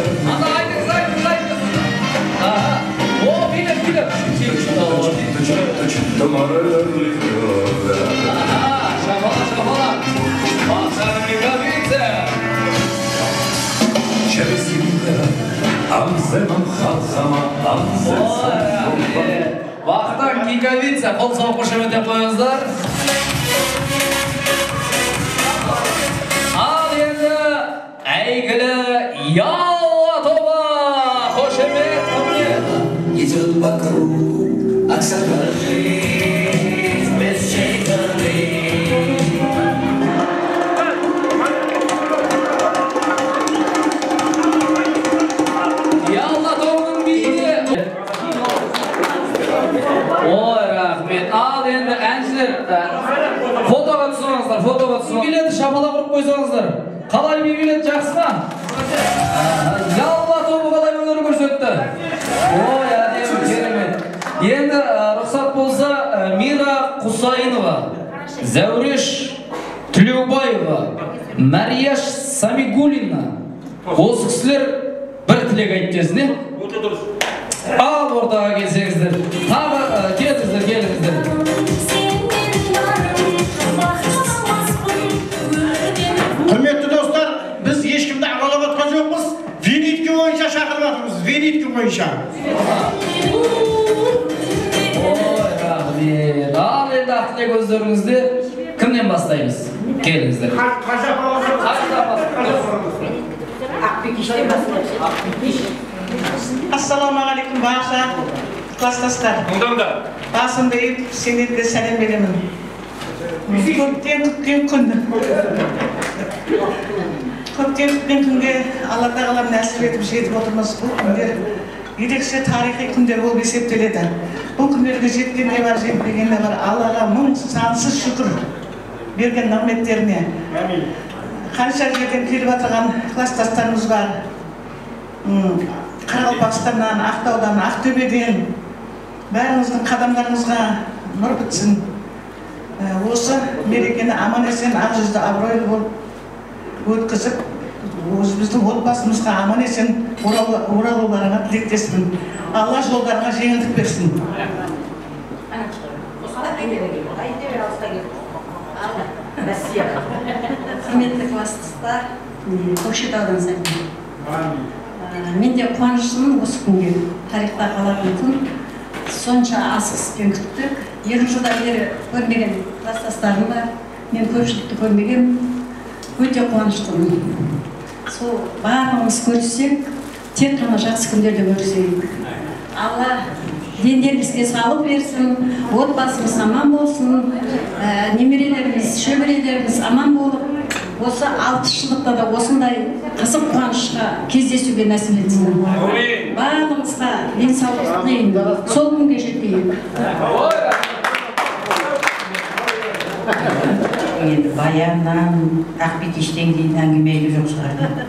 Кикабидзе. Вахтан Кикабидзе, қол соғып қошеметтеп қойыңыздар. Ал енді әйгілі Ялла тобы қошемет құрмет. Идет вокруг Оксана жизнь без шейканы. Ялла тобының биіне. шапалақ ұрып қойсаңыздар. Қалай би билет, жақсы ма? Ялла тобы қалай өнер көрсетті? Ой, әдемі, керемет. Енді рұқсат болса Мира Құсайынова, Зәуреш Түлеубаева, Марияш Самигулина. Осы кісілер бір тілек айтты. Ал ортаға келсеңіздер. Тағы келіңіздер. Құрметті достар, біз ешкімді ағалап атқан жоқпыз. Венитке бойынша шақырып жатырмыз. Венитке бойынша. Ой, рахмет. Ал енді ақтілек өздеріңізде кімнен бастаймыз? Келіңіздер. Ақбикештен бастаймыз. Ассалаумағалейкум барша класстастар. Басымды иіп, сендерге сәлем беремін. Көптен күткен күн. Көптен күткен күнге Алла тағала нәсіп етіп жетіп отырмыз. Бұл күндер ерекше тарихи күндер болып есептеледі. Бұл күндерге жеткенде бар, жетпегенде бар. Аллаға мың сансыз шүкір берген нығметтеріне. Қанша жерден келіп отырған класстастарымыз бар. Қарақалпақстаннан, Ақтаудан, Ақтөбеден бәріңіздің қадамдарыңызға нұр бітсін. Осы мерекені аман есен, ақ жүзді, абыройлы болып өткізіп, өзіміздің отбасымызға аман есен оралуларыңа тілектеспін. Алла жолдарыңа жеңілдік берсін. Құрметті класстастар, Көкшетаудан сәлем. Мен де қуаныштымын осы күнге. Тарихта қалатын күн. Сонша асығыспен күттік. 20 жылдан бері көрмеген класстастарым бар. Мен көпшілікті көрмеген. Өте қуаныштымын. Сол барлығымыз көрсек, тек қана жақсы күндерде көрсек. Алла дендерімізге салық берсін, отбасымыз аман болсын, немерелеріміз, шөберелеріміз аман болып, осы 6 жылдықта да осындай қызық қуанышқа кездесуге нәсіп етсін. Барлығымызға денсаулық тілеймін, сол күнге жетейін. Енді баяннан, Ақбикештен кейін әңгімелі жоқ шығарды.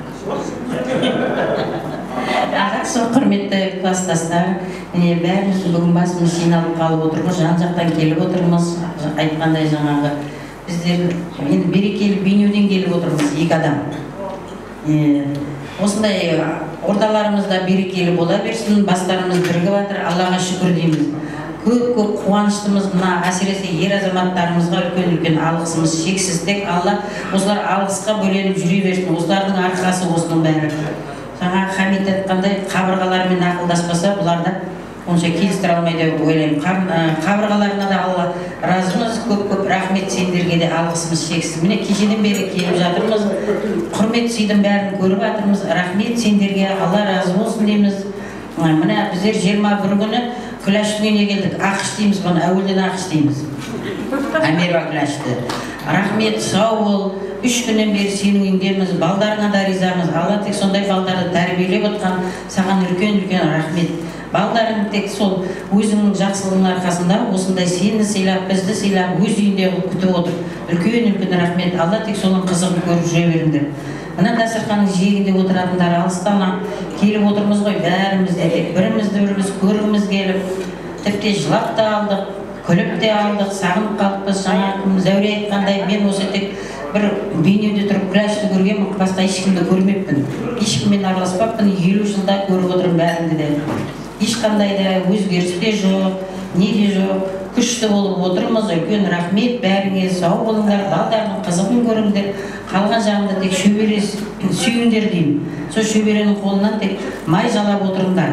Жақсы, құрметті класстастар, бәріміз бүгін басымыз жиналып қалып отырмыз, жан-жақтан келіп отырмыз, айтқандай жаңағы. Біздер енді берекелі бейнеуден келіп отырмыз, 2 адам. Осындай орталарымызда берекелі бола берсін, бастарымыз бірігіп жатыр, Аллаға шүкір дейміз. Көп қуаныштымыз, мына әсіресе ер азаматтарымызға үлкен алғысымыз шексіз. Тек Алла осылар алғысқа бөленіп жүре берсін, осылардың арқасы осының бәрі. Жаңа Хамид айтқандай, қабырғалармен ақылдаспаса, бұларда онша келістіре алмайды деп ойлаймын. Қабырғаларына да Алла разымыз, көп рахмет, сендерге де алғысымыз шексіз. Міне кешеден бері келіп жатырмыз, құрмет сыйдың бәрін көріп жатырмыз. Рахмет сендерге, Алла разы болсын дейміз. Міне біздер 21 күні Күләштің үйіне келдік. Ақш дейміз, бұны әуелден Ақш дейміз. Америка Күләшті. Рахмет, сау бол. 3 күннен бері сенің үйіңдеміз, балдарыңа да ризамыз. Алла тек сондай балдарды тәрбиелеп отқан, саған үлкен рахмет. Балдарың тек сол өзіңнің жақсылығының арқасында осындай сені сыйлап, бізді сыйлап, өз үйінде күтіп отыр. Үлкен рахмет. Алла тек соның қызығын көріп жүре беріңдер. Мына дастарханның жиегінде отыратындар алыстан келіп отырмыз ғой, бәріміз де тек бірімізді көргіміз келіп, тіпті жылап та алдық, күліп те алдық, сағынып қалыппыз. Жаңа Зәуре айтқандай, мен осы тек бір бейнеуде тұрып Күләшті көргенмін, басқа ешкімді көрмеппін. Ешкіммен араласпаппын, 50 жылда көріп отырмын бәріңді де. Ешқандай да өзгеріс те жоқ, не де жоқ. Күшті болып отырмыз, үлкен рахмет, бәріңе сау болыңдар, балдардың қызығын көріңдер. Қалған жағында тек шөберес сүйіңдер деймін. Сол шөберенің қолынан тек май жалап отырыңдар.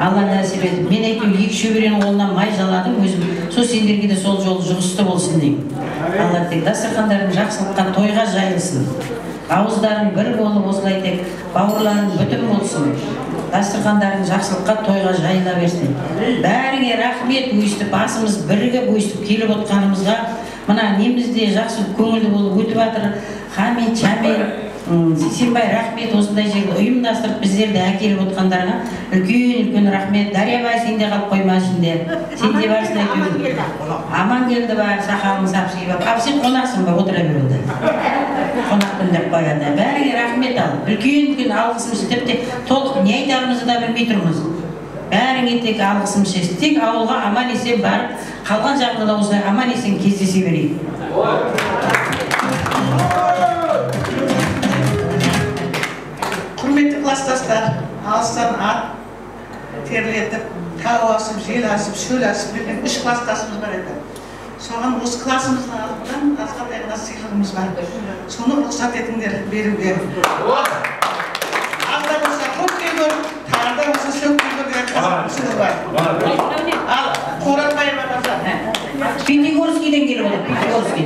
Алла нәсіп етіп, мен әйтеуір 2 шөберенің қолынан май жаладым өзім. Сол сендерге де сол жол жұғысты болсын деймін. Алла тек дастархандарың жақсылыққа, тойға жайылсын. Ауыздарың бір болып осылай тек бауырларың бүтін болсын. Дастархандарың жақсылыққа, тойға жайыла берсін. Бәріңе рахмет, өйстіп басымыз бірігіп өйстіп келіп отқанымызға. Мына немізде жақсы көңілді болып өтіп жатыр. Хамид, Шамил, Сейсенбай, рахмет осындай жерді ұйымдастырып біздерді әкеліп отқандарға үлкен рахмет. Дарьябай, сен де қалып қойма ішінде. Сен де барсың әйтеуір. Амангелді бар, сақалың сапсиып алып. Ал сен қонақсың ба, отыра бер онда. Қонақпын деп қояды. Бәріңе рахмет ал. Үлкен алғысымыз, тіпті толық не айтарымызды да білмей тұрмыз. Бәріңе тек алғысымыз. Тек ауылға аман есен барып, қалған жағында да осылай аман есен кездесе берейік. Құрметті класстастар, алыстан ат терлетіп, тау асып, жел асып, шөл асып жүрген 3 класстасымыз бар еді. Соған осы классымыздың алдынан азғантай ғана сыйлығымыз бар. Соны рұқсат етіңдер беруге. Алда болса көптей көр, тарда болса сөктей көр деген қазақымыз бар. Ал Қоратбаева барса. Пятигорскийден келіп отыр, Пятигорский.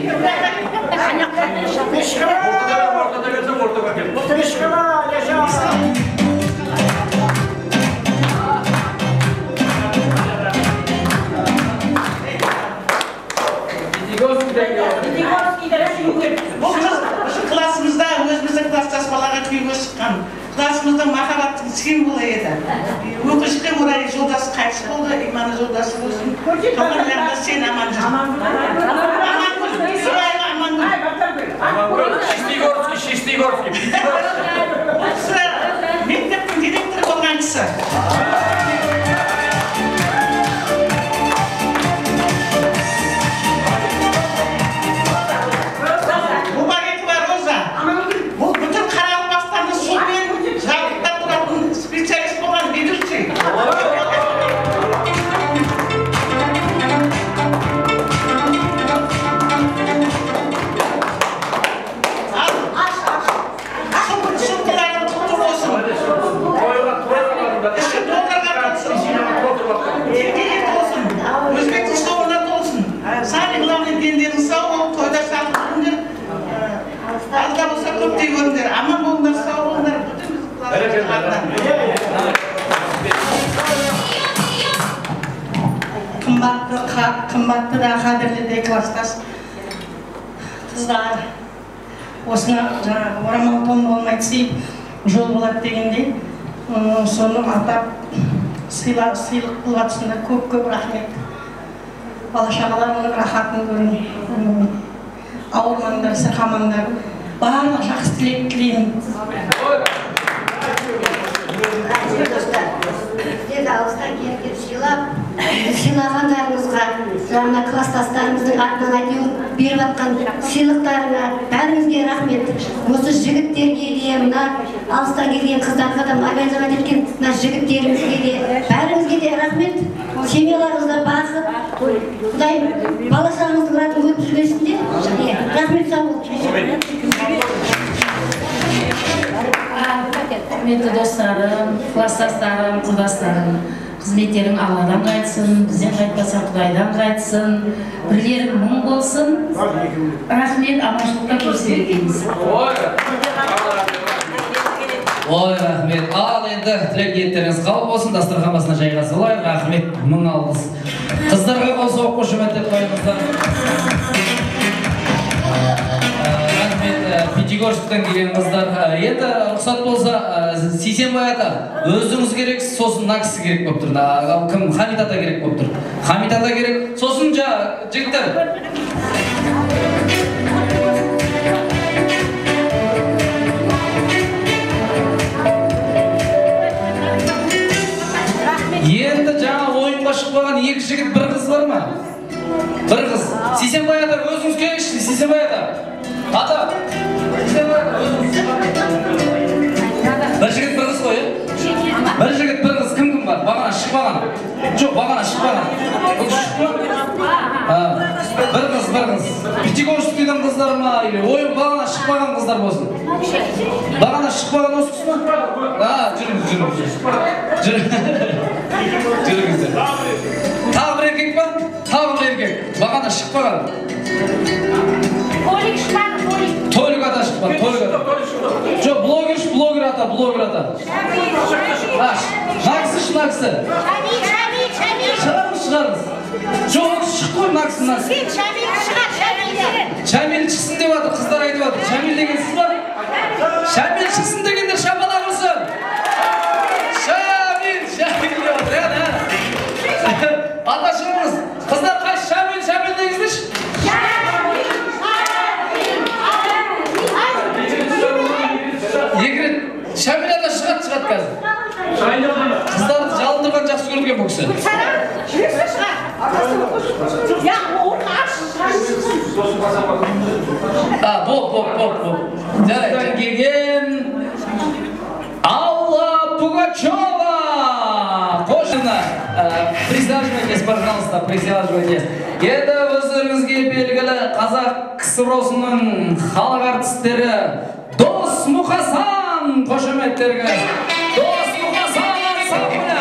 Классымызда өзіміздің класстас балаға күйеуге шыққан. Классымызда махаббаттың символы еді. Өкінішке орай жолдасы қайтыс болды, иманы жолдасы болсын. Қалғандарда сен аман жүр. Шестигорский. Осы мектептің директоры болған кісі. Аман болыңдар, сау болыңдар. Қымбатты да қадірлі де класстас қыздар, осыны орамал том болмайды сыйып жол болады дегенде соны атап сыйлық болғатсында көп рахмет. Бала-шағаларының рахатын көрін, ауырмаңдар, сырқамаңдар. Барлық жақсы тілек тілеймін. Сіздерді алыстан келіп сыйлап, сыйлағандарыңызға, жаңа класстастарымыздың атынан айтып беріп жатқан сыйлықтарына бәріңізге рахмет. Осы жігіттерге де, мына алыстан келген қыздарға да организовать еткен мына жігіттерімізге де, бәріңізге де рахмет. Семьяларыңызда бақыт, Құдайым бала-шағаңыздың атын көп жүргенсін де. Рахмет, сау болыңыздар. Құрметті достарым, класстастарым, құрдастарым, қызметтерің Алладан қайтсын, бізден қайтпаса Құдайдан қайтсын, бірлерің мың болсын. Рахмет, аманшылықта көрсетеміз. Ой, рахмет. Ал енді тілек ниеттеріңіз қабыл болсын, дастархан басына жайғасылайық. Рахмет, мың алғыс. Қыздарға қоса қошемет деп қойыңыздар. Пятигорскіден келген қыздар. Енді рұқсат болса, Сейсенбай ата, өзіңіз керексіз, сосын мына кісі керек болып тұр. Кім? Хамит ата керек болып тұр. Хамит ата керек, сосын жігіттер. Енді жаңа ойынға шықпаған екі жігіт, бір қыз бар ма? Бір қыз. Сейсенбай ата, өзіңіз керексіз, Сейсенбай ата. Ата, бір жігіт бір қыз қой, бір жігіт бір қыз, кім бар? Бағана шықпаған. Жоқ, бағана шықпаған. Бұл шықпа? Бір қыз. Пятигорскийден қыздар ма? Ойын бағана шықпаған қыздар болсын. Бағана шықпаған осы кісі ма? Жүріңіздер. Тағы бір еркек па? Тағы бір еркек. Бағана шықпаған. Толик ата шықпады, Толик ата. Жоқ, блогер ата. Нақсы. Шығарыңыз. Жоқ, шық қой нақсы. Шамил шықсын деп жатыр, қыздар айтып жатыр. Шамил деген сіз ба? екен бұл кісі? Жарайдан келген Алла Пугачева! Қошына, присаживайтесь, пожалуйста, присаживайтесь. Енді өздеріңізге белгілі қазақ КСРО-сының халық артистері Дос Мұқасан қошеметтерге. Дос Мұқасан ансамблі!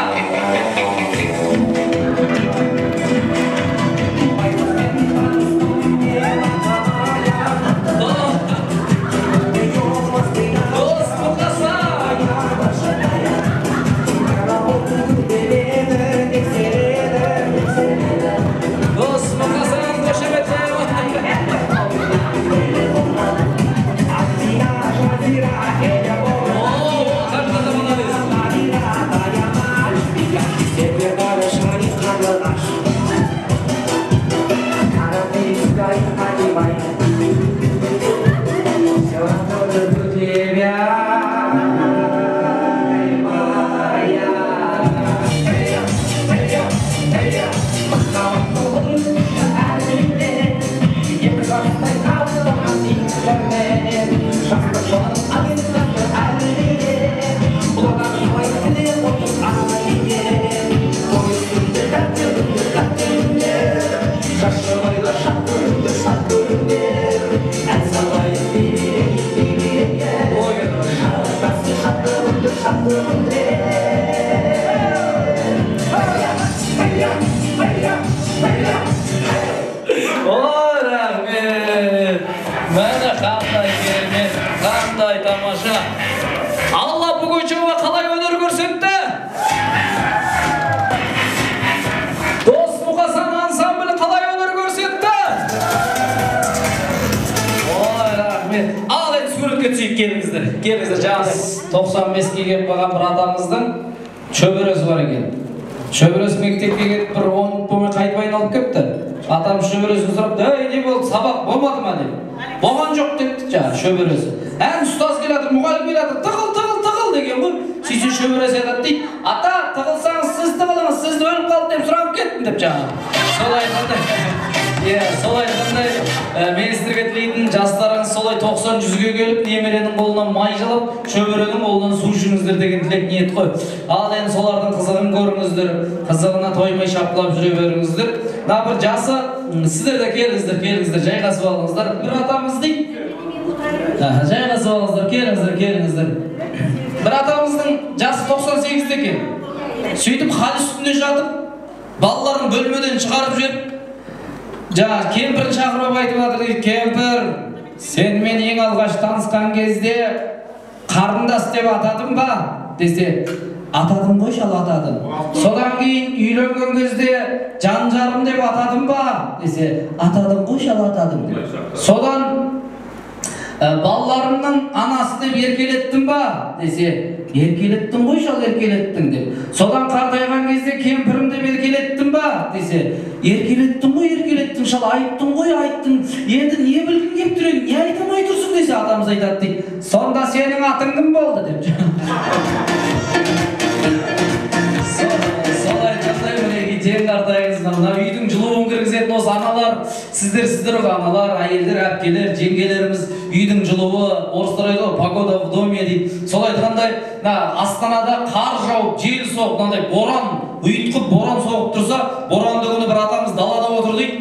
Алла Пугачева қалай өнер көрсетті? Дос Мұқасан ансамблі қалай өнер көрсетті? Ой, рахмет. Ал енді суретке түсейік, келіңіздер. Келіңіздер, жаңағы 95-ге келіп қалған бір атамыздың шөбересі бар екен. Шөбересі мектепке кетіп бір 10 болмай қайтып айналып кепті. Атам шөбересін сұрап, «Ей, не болды, сабақ болмады ма?» деп. «Болған жоқ» депті жаңағы шөбересі. Ән ұстаз келатыр, мұғалім келатыр, тығыл деген ғой. Сөйтсе шөбересі айтады дейді, «Ата, тығылсаңыз сіз тығылыңыз, сізді өліп қалды деп сұрап кеттім» деп жаңағы. Солай айтқандай министрге тілейтін жастарыңыз солай 90-100-ге келіп, немеренің қолынан май жалап, шөберенің қолынан су ішіңіздер деген тілек ниет қой. Ал енді солардың қызығын көріңіздер, қызығына тоймай шапқылап жүре беріңіздер. Бір жасы, сіздер де келіңіздер, жайғасып алыңыздар. Бір атамыз дейді. Жайғасып алыңыздар, келіңіздер. Бір атамыздың жасы 98-де екен. Сөйтіп хал үстінде жатып, балаларын бөлмеден шығарып жіберіп, жаңа кемпірін шақырып айтып жатыр дейді, «Кемпір, сен мен ең алғаш танысқан кезде қарындас деп атадың ба?» десе, «Атадым ғой шал, атадым. Содан кейін үйленген кезде жан-жарым деп атадым ба?» десе, «Атадым ғой шал, атадым». Содан балаларымның анасы деп еркелеттің ба десе, еркелеттің ғой шал, еркелеттің деп. Содан қартайған кезде кемпірім деп еркелеттің ба десе, еркелеттің ғой, еркелеттің шал, айттың ғой, айттың. Енді не білгің кеп тұр едің, не айтамай тұрсың десе, атамыз айтады дейді, сонда сенің атың кім болды деп. Солай айтқандай мінеки тең қартайыңыздар, мына үйдің жылуын кіргізетін осы аналар, сіздер ғой аналар, әйелдер, әпкелер, жеңгелеріміз, үйдің жылуы, орыстар айтады, погода в доме дейді. Солай айтқандай, Астанада қар жауып, жел соғып, мынандай боран, ұйытқып боран соғып тұрса, боранды күні бір атамыз далада отыр дейді.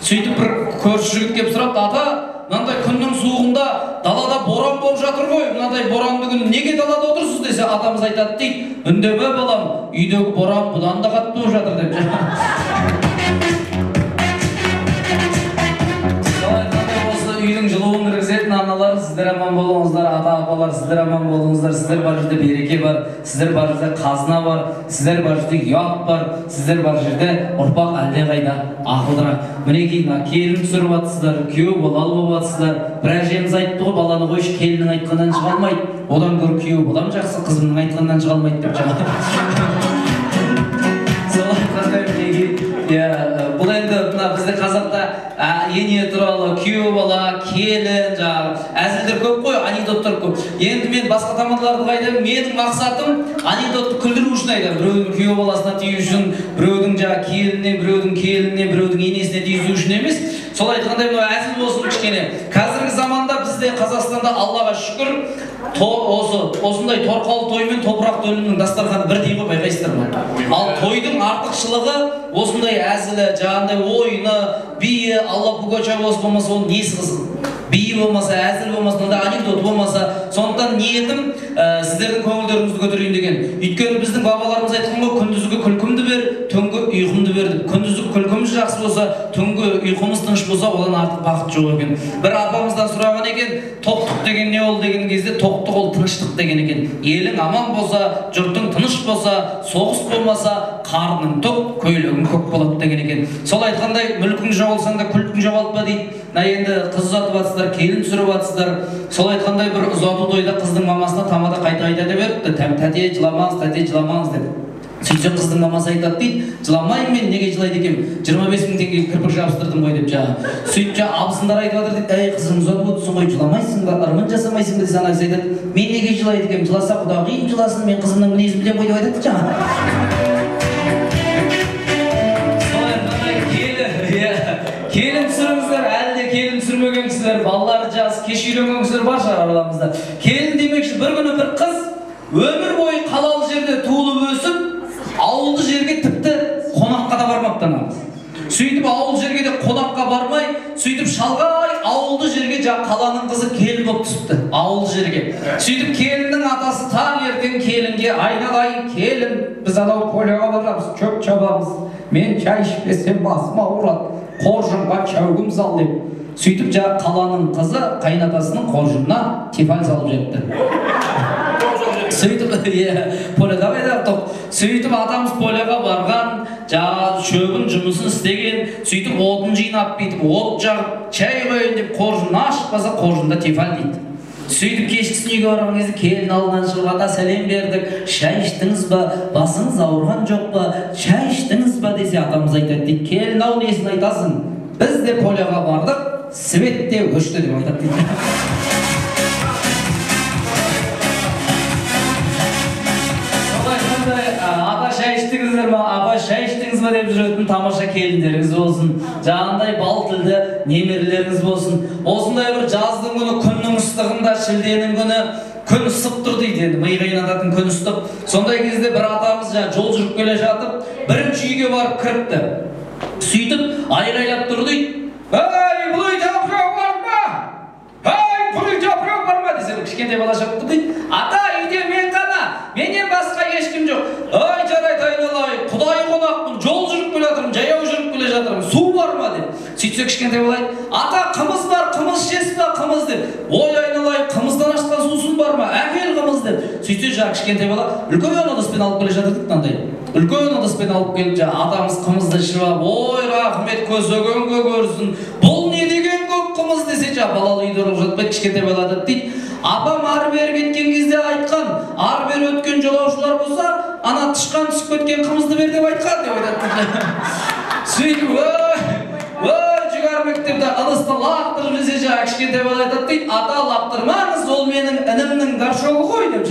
Сөйтіп бір көрші жігіт келіп сұрапты, «Ата, мынандай күннің суығында далада боран болып жатыр ғой, мынандай боранды күні неге далада отырсыз?» десе, атамыз айтады дейді, «Үндеме балам, үйдегі боран бұдан да қатты болып жатыр» деп. Үйдің жылуын кіргізетін аналар, сіздер аман болыңыздар, ата-апалар, сіздер аман болыңыздар, сіздер бар жерде береке бар, сіздер бар жерде қазына бар, сіздер бар жерде ұят бар, сіздер бар жерде ұрпақ әлдеқайда ақылдырақ. Мінекей келін түсіріп жатсыздар, күйеу балалы болып жатсыздар. Бір әжеміз айтты ғой, баланы қойшы, келіннің айтқаннан шыға алмайды, одан гөрі күйеу балам жақсы, қызымның айтқаннан шыға алмайды деп жаңа. Солай айтқандай мінекей, бұл енді бізде қазақта ене туралы, күйеу бала, келін, әзілдер көп қой, анекдоттар көп. Енді мен басқа тамадаларды қайдам, менің мақсатым анекдотты күлдіру үшін айтамын. Біреудің күйеу күйөө баласына тию үчүн, бирөөдүн жана келинине, бирөөдүн келинине, бирөөдүн энесине тийүү үчүн эмес. Сол айткандай мына әзил болсун кичкене. Казіргі заманда бізде Қазақстанда Аллаға шүкір, осындай торқалы той мен топырақты өлімнің дастарханы бірдей ғой, байқайсыздар ма? Ал тойдың артықшылығы осындай әзілі, жаңағындай ойыны, биі, Алла пугача болмаса оның несі қызық? Бейі болмаса, әзіл болмаса, онда анекдот болмаса, сондықтан ниетім сіздердің көңілдеріңізді көтерейін деген. Өйткені біздің бабаларымыз айтқан ғой, күндізгі күлкімді бер, түнгі ұйқымды бер деп. Күндізгі күлкіміз жақсы болса, түнгі ұйқымыз тыныш болса, одан артық бақыт жоқ екен. Бір апамыздан сұраған екен, тоқтық деген не ол деген кезде, тоқтық ол тыныштық деген екен. Елің аман болса, жұртың тыныш болса, соғыс болмаса, қарның тоқ, көйлегің көк болады деген екен. Сол айтқандай, мүлкің жоғалсаң да күлкің жоғалтпа дейді. Енді қыз ұзатып атсыздар, келін түсіріп атсыздар. Сол айтқандай бір ұзату тойда қыздың мамасына тамада қайта беріпті. Тәте жыламаңыз деп. Сөйтсе қыздың мамасы айтады дейді, жыламайын мен, неге жылайды екем? 25 мың теңге кірпік жабыстырдым ғой деп жаңа. Сөйтсе абысындар айтып жатыр дейді, әй қызым ұзатып отырсың ғой, жыламайсың ба, ырымын жасамайсың ба десе, анасы айтады, мен неге жылайды екем? Жыласа құдағиым жыласын, мен қызымның мінезін білем ғой деп айтады жаңа. Келін түсіріңіздер, әлде келін түсірмеген кісілер, балалары жас, кеш үйленген кісілер бар шығар араламызда. Келін демекші бір күні бір қыз өмір бойы қалалы жерде туылып өсіп, ауылды жерге тіпті қонаққа да бармаптан алды. Сөйтіп ауыл жерге де қонаққа бармай, сөйтіп шалғай ауылды жерге қаланың қызы келін болып түсіпті, ауылды жерге. Сөйтіп келіннің атасы таң ертең келінге, айналайын келін, біз анау поляға барамыз, шөп шабамыз, мен шай ішпесем басым ауырады, қоржынға шәугім сал деп. Сөйтіп қаланың қызы қайнатасының қоржынына тефаль салып жетті. Сөйтіп, сөйтіп атамыз поляға барған, шөбін жұмысын істеген, сөйтіп отын жинап бейтіп, от жағып, шай қойын деп қоржынын ашықпаса, қоржында тефаль дейді. Сөйтіп кешкісін үйге барған кезде келін алдынан шығып сәлем бердік, шай іштіңіз ба, басыңыз ауырған жоқ па, шай іштіңіз ба десе, атамыз айтады дейді, келін ау несін айтасың, біз де поляға бардық, свет те өшті деп айтады дейді. Ата шай іштіңіздер ма, апа шай іштіңіз ба деп жүретін тамаша келіндеріңіз болсын, жаңағындай бал тілді немерелеріңіз болсын. Осындай бір жаздың күні күннің ыстығында, шілденің күні күн ыстық тұр дейді, енді ми қайнататын күн ыстық. Сондай кезде бір атамыз жол жүріп келе жатып, бірінші үйге барып кіріпті. Сөйтіп айғайлап тұр дейді, «Ай, бұл үйде апырау бар ма? Ай, бұл үйде апырау бар ма?» десе, кішкентай бала шығып дейді, «Ата, үйде мен ғана, менен басқа ешкім жоқ. Ай, жарайды айналайын, құдай қонақпын, жол жүріп келе жатырмын, жаяу жүріп келе жатырмын, су бар ма?» деп. Сөйтсе кішкентай бала, «Ата, қымыз бар, қымыз ішесіз ба, қымыз?» деп. «Ой, айналайын, қымыздан ашқан сусын бар ма? Әкел қымыз» деп. Сөйтсе кішкентай бала үлкен ыдыспен алып келе жатыр дейді, мынандай. Үлкен ыдыспен алып келіп, атамыз қымызды ішіп алып, «Ой, рахмет, көзөгенге көрсін. Бұл не деген көп қымыз?» десе, балалы үйде ұрып жатпайды, кішкентай бала дейді, «Апам ары бері кеткен кезде айтқан, ары бері өткен жолаушылар болса, ана тышқан түсіп кеткен қымызды бер деп айтқан» деп айтады. Сөйтіп, «Ой, жүгар мектепте ыдысты лақтырып жесе, кішкентай бала айтады дейді, «Ата, лақтырмаңыз, ол менің інімнің горшогы ғой» деп.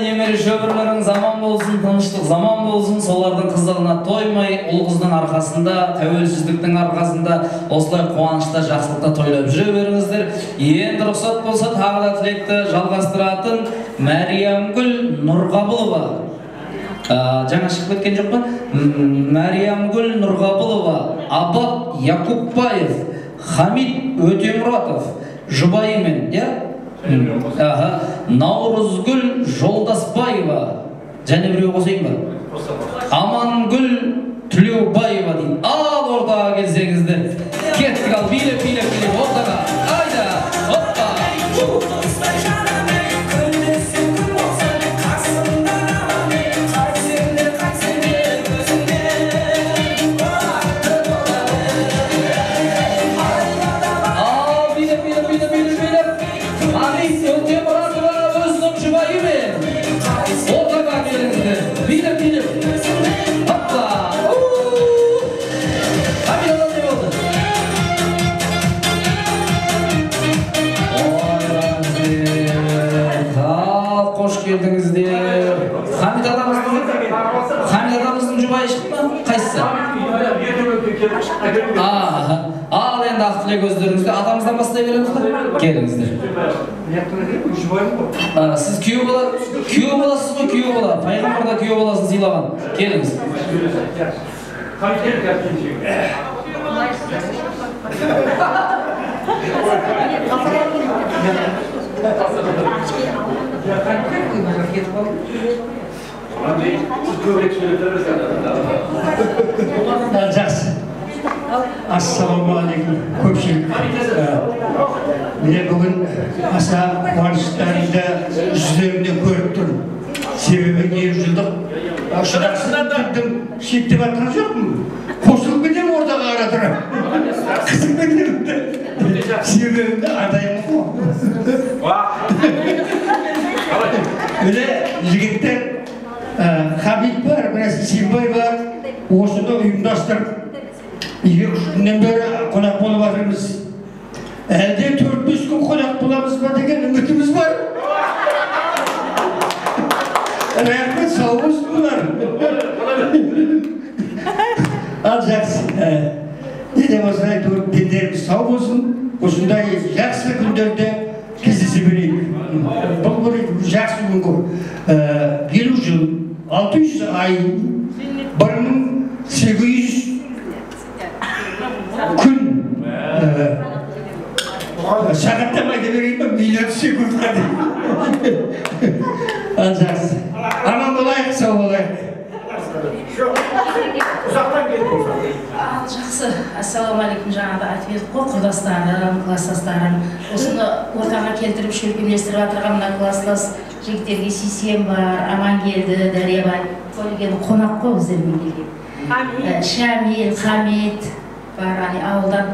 Немере шөбірлерің заман болсын, тыныштық заман болсын, солардың қызығына тоймай, ұл қыздың арқасында, тәуелсіздіктің арқасында, осылай қуанышта, жақсылықта тойлап жүре беріңіздер. Енді рұқсат болса, тағы да тілекті жалғастыратын Мәриямгүл Нұрғабылова. Жаңа шығып кеткен жоқ па? Мәриямгүл Нұрғабылова, Абат Якупбаев, Хамид Өтемұратов, жұбайымен, Наурызгүл Жолдасбаева, және біреу қосайын ба? Амангүл Түлеубаева дейді. Ал ортаға келсеңіздер. Кеттік, ал билеп ортаға. Айда, оппа. келдіңіздер. Хамид атамыздың жұбайы шықты ма? Қайсысы? Ал енді ақ тілек өздеріңізде. Атамыздан бастай береміз ба? Келіңіздер. Сіз күйеу боласыз ғой, күйеу бола. Пайғамбарда күйеу боласын сыйлаған. Келіңіз. Жақсы. Ассалаумағалейкум көпшілік. Міне бүгін аса қуаныштарымды жүздерінде көріп тұрмын. Себебі 20 жылдық шыдақсыздардың шеттеп атқан жоқпын. Қосылып кетем ортаға ара тұра. Қызып кетем. Себебімді адаймын ғой. Міне жігіттер Хамид бар, біраз Сенбай бар. Осыны ұйымдастырып 2-3 күннен бері қонақ болып жатырмыз. Әлде 4-5 күн қонақ боламыз ба деген үмітіміз бар. Рахмет, сау болсын бұлар. Ал жақсы. Неде осылай пендеріміз сау болсын. Осындай жақсы күндерде кездесе берейік. Бұл бір жақсы күн ғой. 50 жыл, 600 ай, 1800 күн сағаттамайды берейін ба? Миллион секундқа дейін. Ал жақсы. Аман болайық, сау болайық. Жақсы. Ассалаумағалейкум. Жаңағыда айтып едік қой, құрдастарым, класстастарым. Осыны ортаға келтіріп шөлкемлестіріп жатырған мына класстас жігіттерге Сейсен бар, Аман келді, Дариябай. Қонақ қой өздерімен келген. Шамил, Хамид бар, ауылдан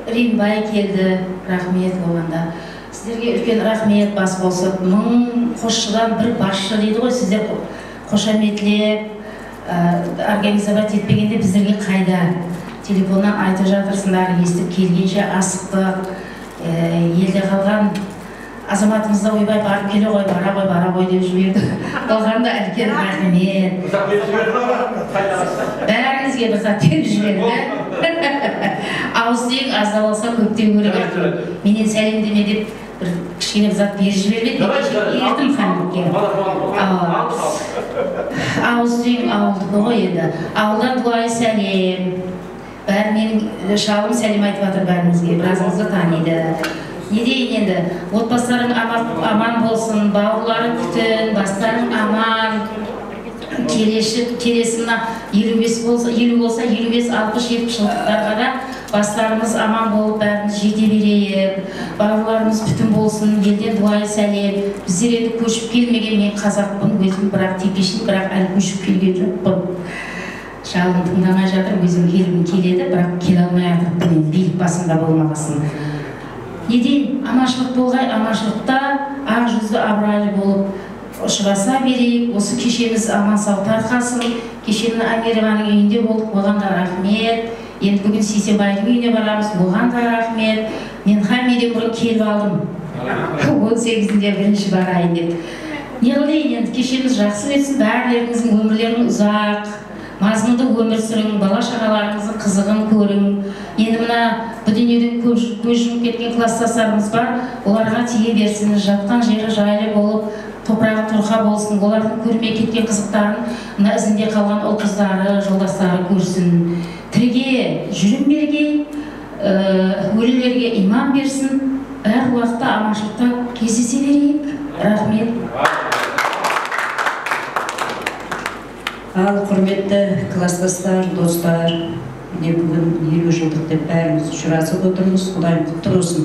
Римбай келді, рахмет болғанда. Сіздерге үлкен рахмет бас болсын. 1000 қосшыдан бір басшы дейді ғой, сіздер қошаметлеп, организовать етпегенде біздерге қайда? Телефоннан айтып жатырсыңдар, естіп келгенше асықтық, елде қалған азаматымызда ойбай барып келе ғой, бара ғой деп жіберді. Болғанда үлкен рахмет. Бәріңізге бір зат беріп жіберді. Ауыз тек азда болса көптен көріп айтыр. Менен сәлемдеме деп бір кішкене бір зат беріп жібермеді. Ертім Хамидке. Ауыз тек ауылдығы ғой енді. Ауылдан дуайы сәлем. Бәрі менің шалым сәлем айтып жатыр бәріңізге. Біразыңызды таниды. Не дейін енді, отбасыларың аман болсын, бауырларың күтін, бастарың аман, келесіна 50 болса 55-60-70 жылдықтарға да бастарымыз аман болып бәріміз жете берейік, бауырларымыз бүтін болсын, елден дуайы сәлем. Біздер енді көшіп келмеген, мен қазақпын, өзім бірақ тепешін, бірақ әлі көшіп келген жоқпын. Шалым тыңдамай жатыр, өзім келгім келеді, бірақ келе алмай жатырмын, билік басында болмағасын. Неден аманшылық болғай, аманшылықта ақ жүзді абырайлы болып ұшыраса берейік. Осы кешеміз аман сау тарқасын. Кешені Американың үйінде болдық, оған да рахмет. Енді бүгін Сейсенбайдың үйіне барамыз, оған да рахмет. Мен Хамиден бұрын келіп алдым. 18-інде бірінші барайын деп. Не қылайын енді, кешеміз жақсы өтсін, бәрілеріңіздің өмірлерің ұзақ, мазмұнды өмір сүрің, бала шағаларыңыздың қызығын көрің. Енді мына бұл дүниеден көз жұмып кеткен класстастарымыз бар, оларға тие берсін, жатқан жері жайлы болып, топырағы тұрқа болсын, олардың көрмей кеткен қызықтарын мына ізінде қалған ұл-қыздары, жолдастары көрсін. Тіріге жүрім бергей, өлілерге иман берсін, әр уақытта аманшылықта кездесе берейік. Рахмет. Ал құрметті класстастар, достар, міне бүгін 50 жылдық деп бәріміз ұшырасып отырмыз, Құдайым құтты болсын.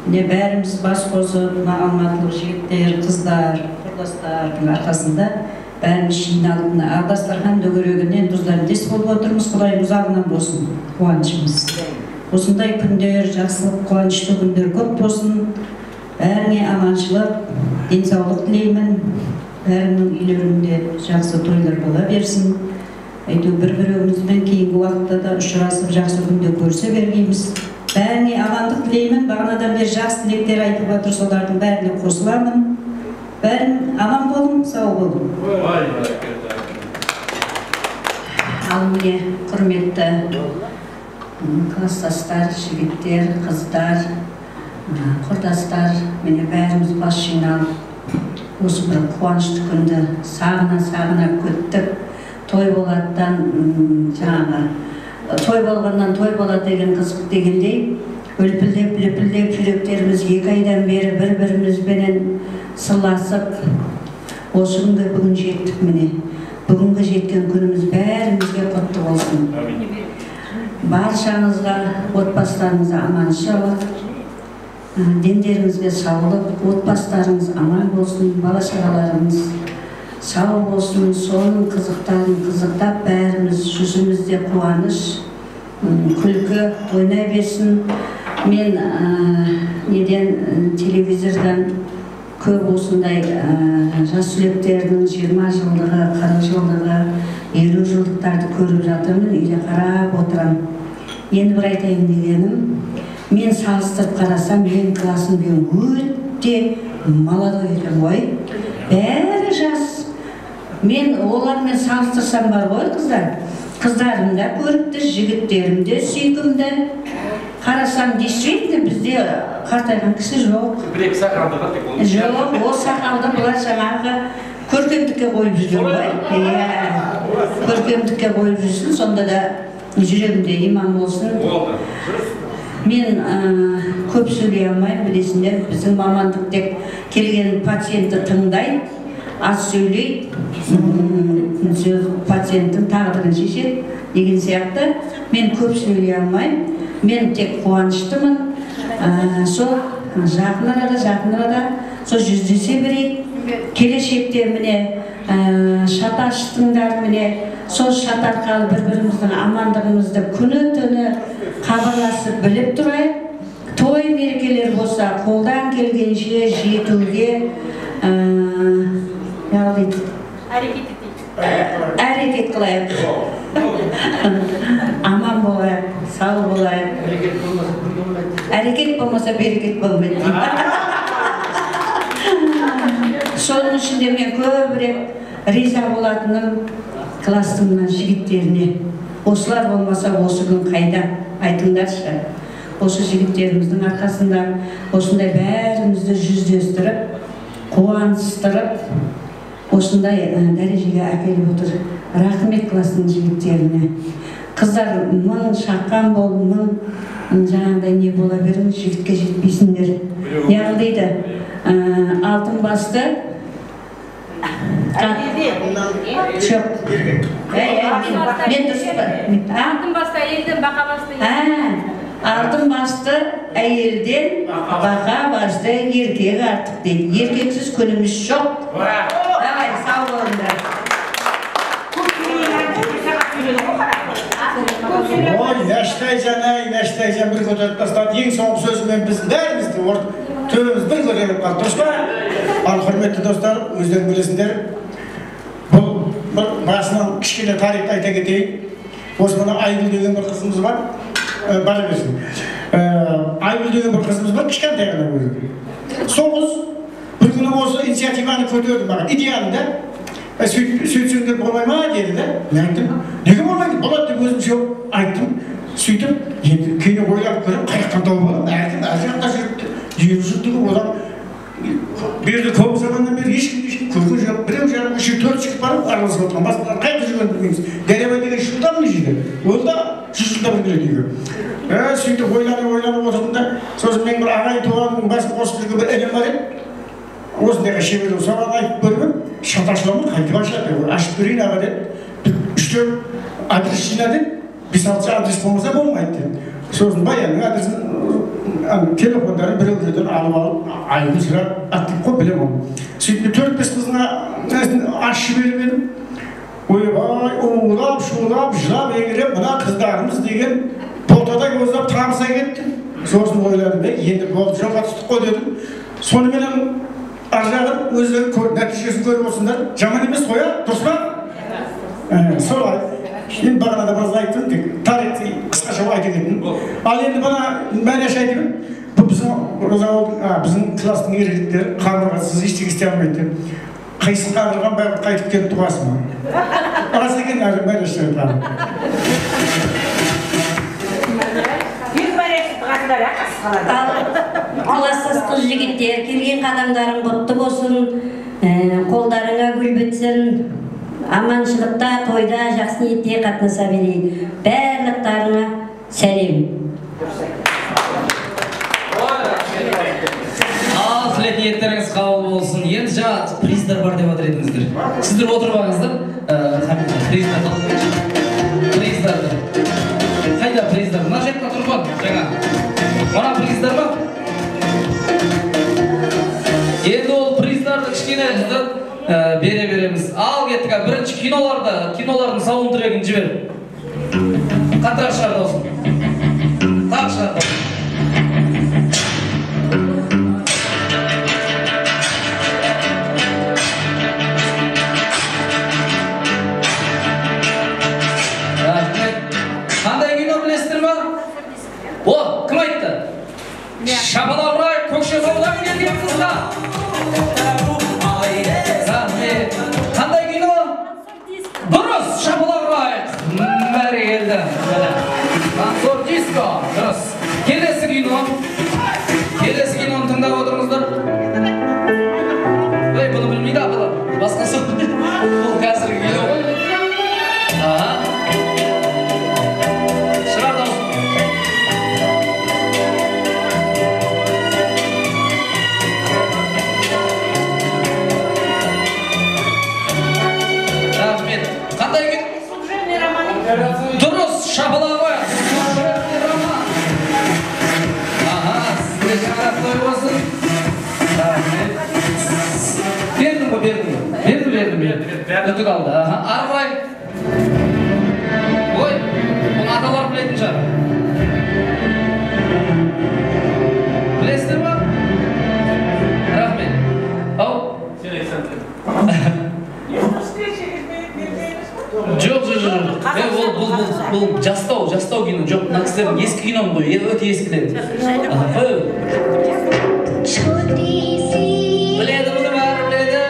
Міне бәріміз бас қосып, мына алматылық жігіттер, қыздар, құрдастардың арқасында бәріміз жиналып, мына Ақ-Дастархан дөңгелегінен тұздарындес болып отырмыз, Құдайым ұзағынан болсын, қуанышымыз. Осындай күндер, жақсылық, қуанышты күндер көп болсын. Бәріңе аманшылық, денсаулық тілеймін. Бәрінің үйлерінде жақсы тойлар бола берсін. Әйтеу бір-бірімізбен кейінгі уақытта да ұшырасып жақсы күнде көрсе бергейміз. Бәріне амандық тілеймін. Бағанадан бері жақсы тілектер айтып жатыр, солардың бәріне қосыламын. Бәрін аман болың, сау болың. Ал міне құрметті класстастар, жігіттер, қыздар, құрдастар, міне бәріміз бас жиналып, осы бір қуанышты күнді сағына күттік. Той болаттан жаңағы той болғаннан той болады деген қызық дегендей үлпілдеп жүректеріміз 2 айдан бері бір-бірімізбенен сырласып осы күнге бүгін жеттік міне. Бүгінгі жеткен күніміз бәрімізге құтты болсын. Баршаңызға, отбасыларыңызға аманшылық, дендеріңізге саулық, отбасыларыңыз аман болсын, бала-шағаларыңыз сау болсын, соның қызықтарын қызықтап бәріміз жүзімізде қуаныш, күлкі ойнай берсін. Мен телевизордан көп осындай жас түлектердің 20 жылдығы, 40 жылдығы, 50 жылдықтарды көріп жатырмын, үйде қарап отырам. Енді бір айтайын дегенім, мен салыстырып қарасам, мен классыммен өте молодой екен ғой. Бәрі жас. Мен олармен салыстырсам бар ғой, қыздар. Қыздарым да көрікті, жігіттерім де сүйкімді. Қарасам, действительно, бізде қартайған кісі жоқ. Бір-екі сақалды бар тек ол. Жоқ, ол сақалды бұлар жаңағы көркемдікке қойып жүрген ғой. Көркемдікке қойып жүрсін, сонда да жүрегімде иман болсын. Мен көп сөйлей алмаймын, білесіңдер, біздің мамандық тек келген пациентті тыңдайды, аз сөйлейді, пациенттің тағдырын шешеді деген сияқты. Мен көп сөйлей алмаймын, мен тек қуаныштымын. Сол жақын арада сол жүздесе берейік. Келешекте міне шаташтыңдар, міне сол шат арқылы бір-біріміздің амандығымызды күні-түні хабарласып біліп тұрайық. Той мерекелер болса, қолдан келгенше жетуге әрекет қылайық. Аман болайық, сау болайық. Әрекет болмаса берекет болмайды. Соның ішінде мен көбірек риза болатыным класстың жігіттеріне. Осылар болмаса осы күн қайда? Айтыңдаршы. Осы жігіттеріміздің арқасында осындай бәрімізді жүздестіріп, қуаныстырып, осындай дәрежеге әкеліп отыр. Рахмет класстың жігіттеріне. Қыздар мың шаққан бол, мың жаңағыдай не бола беріңіз, жігітке жетпейсіңдер. Неғыл дейді? Алтын басты жоқ. Мен дұрыс па? Алтын басты әйелден бақа басты. Алтын басты әйелден бақа басты еркек артық дейді. Еркексіз күніміз жоқ. Давай, сау болыңдар. Ой, Нәштайжан бір көтеріп тастады. Ең соңғы сөзімен біз бәрімізді төбеміз бір көтеріп қалды. Дұрыс па? Ал құрметті достар, өздерің білесіңдер, бұл басынан кішкене тарихты айта кетейін. Осы мына Айгүл деген бір қызымыз бар. Бара берсін. Айгүл деген бір қызымыз бар, кішкентай ғана өзі. Сол қыз бір күні осы инициативаны көтерді маған, идеяны. Сөйтсеңдер болмай ма деді де. Мен айттым, неге болмайды? Болады деп өзімше айттым. Сөйтіп, енді кейін ойлап көріп, қайықтан тауып аламын. Әркім әр жақта жүріпті. Жүріп одан берді көп заманнан бері ешкім көрген жоқ. Біреу жарым, үшеу, төрт шығып барып араласып отырған. Басқалар қайда жүрген білмейміз. Дәребай деген жылдан мы жейді? Ол да 100 жылда бір келеді үйге. Сөйтіп ойланып отырдым да, сосын мен бір ағай туғанның басын қосып жүрген бір інім бар еді. Осындайға шеберлеу соған айтып көрмем, шаташыламын, қайтып ашып берейін аға деді. 3-4 адрес жинады, 5-6 адрес болмаса болмайды деді. Сосын баянның адресін, телефондарын біреулерден алып айын сұрап аттып қой білем оны. Сөйтіп 4-5 қызына ашып беріп едім. Ойбай, улап, шулап, жылап, еңіреп, мына қыздарымыз деген потадай көздап тамса кетті. Сосын ойладым, енді болды жоға түстік қой дедім. Соныменен ар жағын өздері нәтижесін көріп осындар. Жаман емес қоя, дұрыс па? Солай. Енді бағанада біраз айттым, тарихты қысқаша айта кеттім. Ал енді бана мәнеш айтып, бұл біздің біздің класстың еркектері қабырғасыз ештеңе істей алмайды. Қайсың қабырған бәрі қайтып келіп тұрасың. Рас екен бәрі шығып Класстас қыз-жігіттер, келген қадамдарың құтты болсын, қолдарыңа гүл бітсін, аманшылықта, тойда, жақсы ниетте қатынаса берейік. Барлықтарыңа сәлем. Ал тілек ниеттеріңіз қабыл болсын. Енді жаңа приздар бар деп отыр едіңіздер. Сіздер отырып алыңыздар. Приздарды. Қайда приздар? Мына жақта тұрған жаңа. Мына приздар ма? Енді ол приздарды кішкене бере береміз. Ал кеттік, бірінші кинолардың саундтрегін жібер. Қатырақ шығарды olsun. Так шығарды. Қандай кино білесіздер ма? О, кім айтты? Шапалақұрай Көкшетаудан келген қызға. Қандай кино? Дұрыс, Шапалақұрай. Бәрі келді. Танцор диско. Дұрыс. Келесі киноны тыңдап отырыңыздар. Бұны білмейді ақылы. Басқасы бұл қазіргі кино ғой. Шығар даусын. Рахмет. Қандай кино? Дұрыс, Шапалақұрай. Үтік алды. Ары қарай. Ой, бұл аталар білетін шығар. Білесіздер ма? Рахмет. Ау? Жоқ. Бұл жастау кино. Жоқ, мына кісілердің ескі киноны ғой. Өте ескілер. Біледі, бұны бәрі біледі.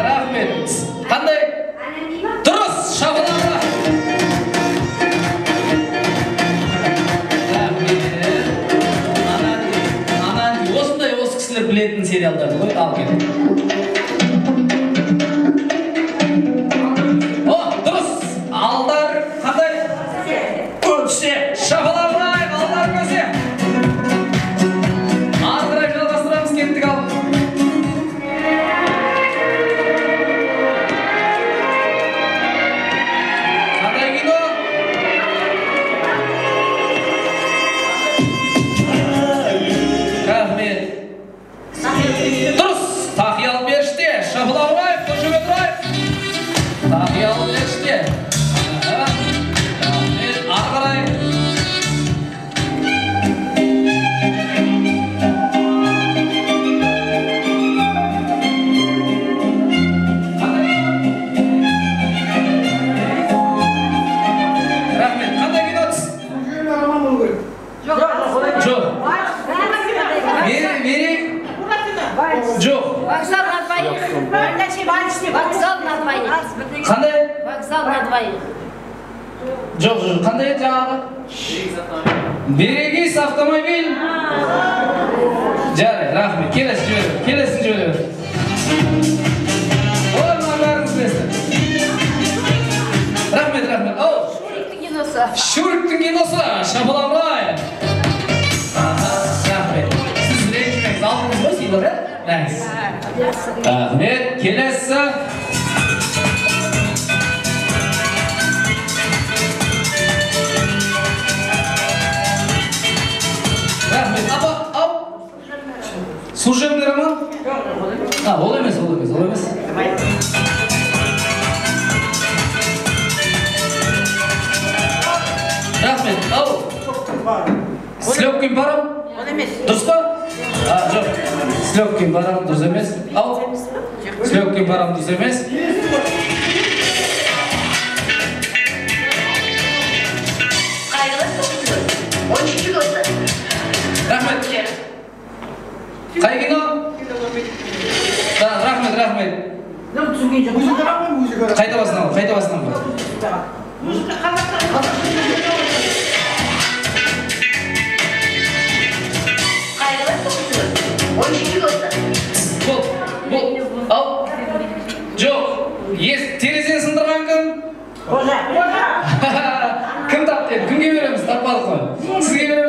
Рахмет. Қандай? Дұрыс, Шапалақұрай. Рахмет. Анан осындай осы кісілер білетін сериалдарды ғой. Ал кел. О, дұрыс. Алдар қандай? Көкше. Шапалақұрай, алдар көсе. Ардырай жалғастырамыз, кеттік ал. Дұрыс, Тақиял Періште, Шапалақұрай, Көкшетау. Тақиял Періште. Ары қарай. Рахмет, қандай кино түс? Жоқ. Берейік. Жоқ. Вокзал на двоих. Вокзал на двоих. Қандай? Вокзал на двоих. Жоқ. Қандай еді жаңағы? Берегейс автомобиль. Жарай, рахмет. Келесін жіберіп. Олар мына бәріңіз білесіздер. Рахмет. Ау. Шуріктің киносы. Шапалақұрай. Рахмет. Сіз ренжімеңіз. Алдыңыз ғой сыйлық, Рахмет. Келесі. Рахмет. Ау. Служебный роман? Ол емес. Рахмет. Ау. С легким паром? Дұрыс па? Жоқ. С легким паром дұрыс емес. Ау. С легким паром дұрыс емес. Рахмет. Қай кино? Рахмет, рахмет. Қайта басынан ал, қайта басынан ал. Ал. Жоқ. Терезені сындырған кім? Кім тапты? Кімге береміз? Таппадық қой. Сізге береміз.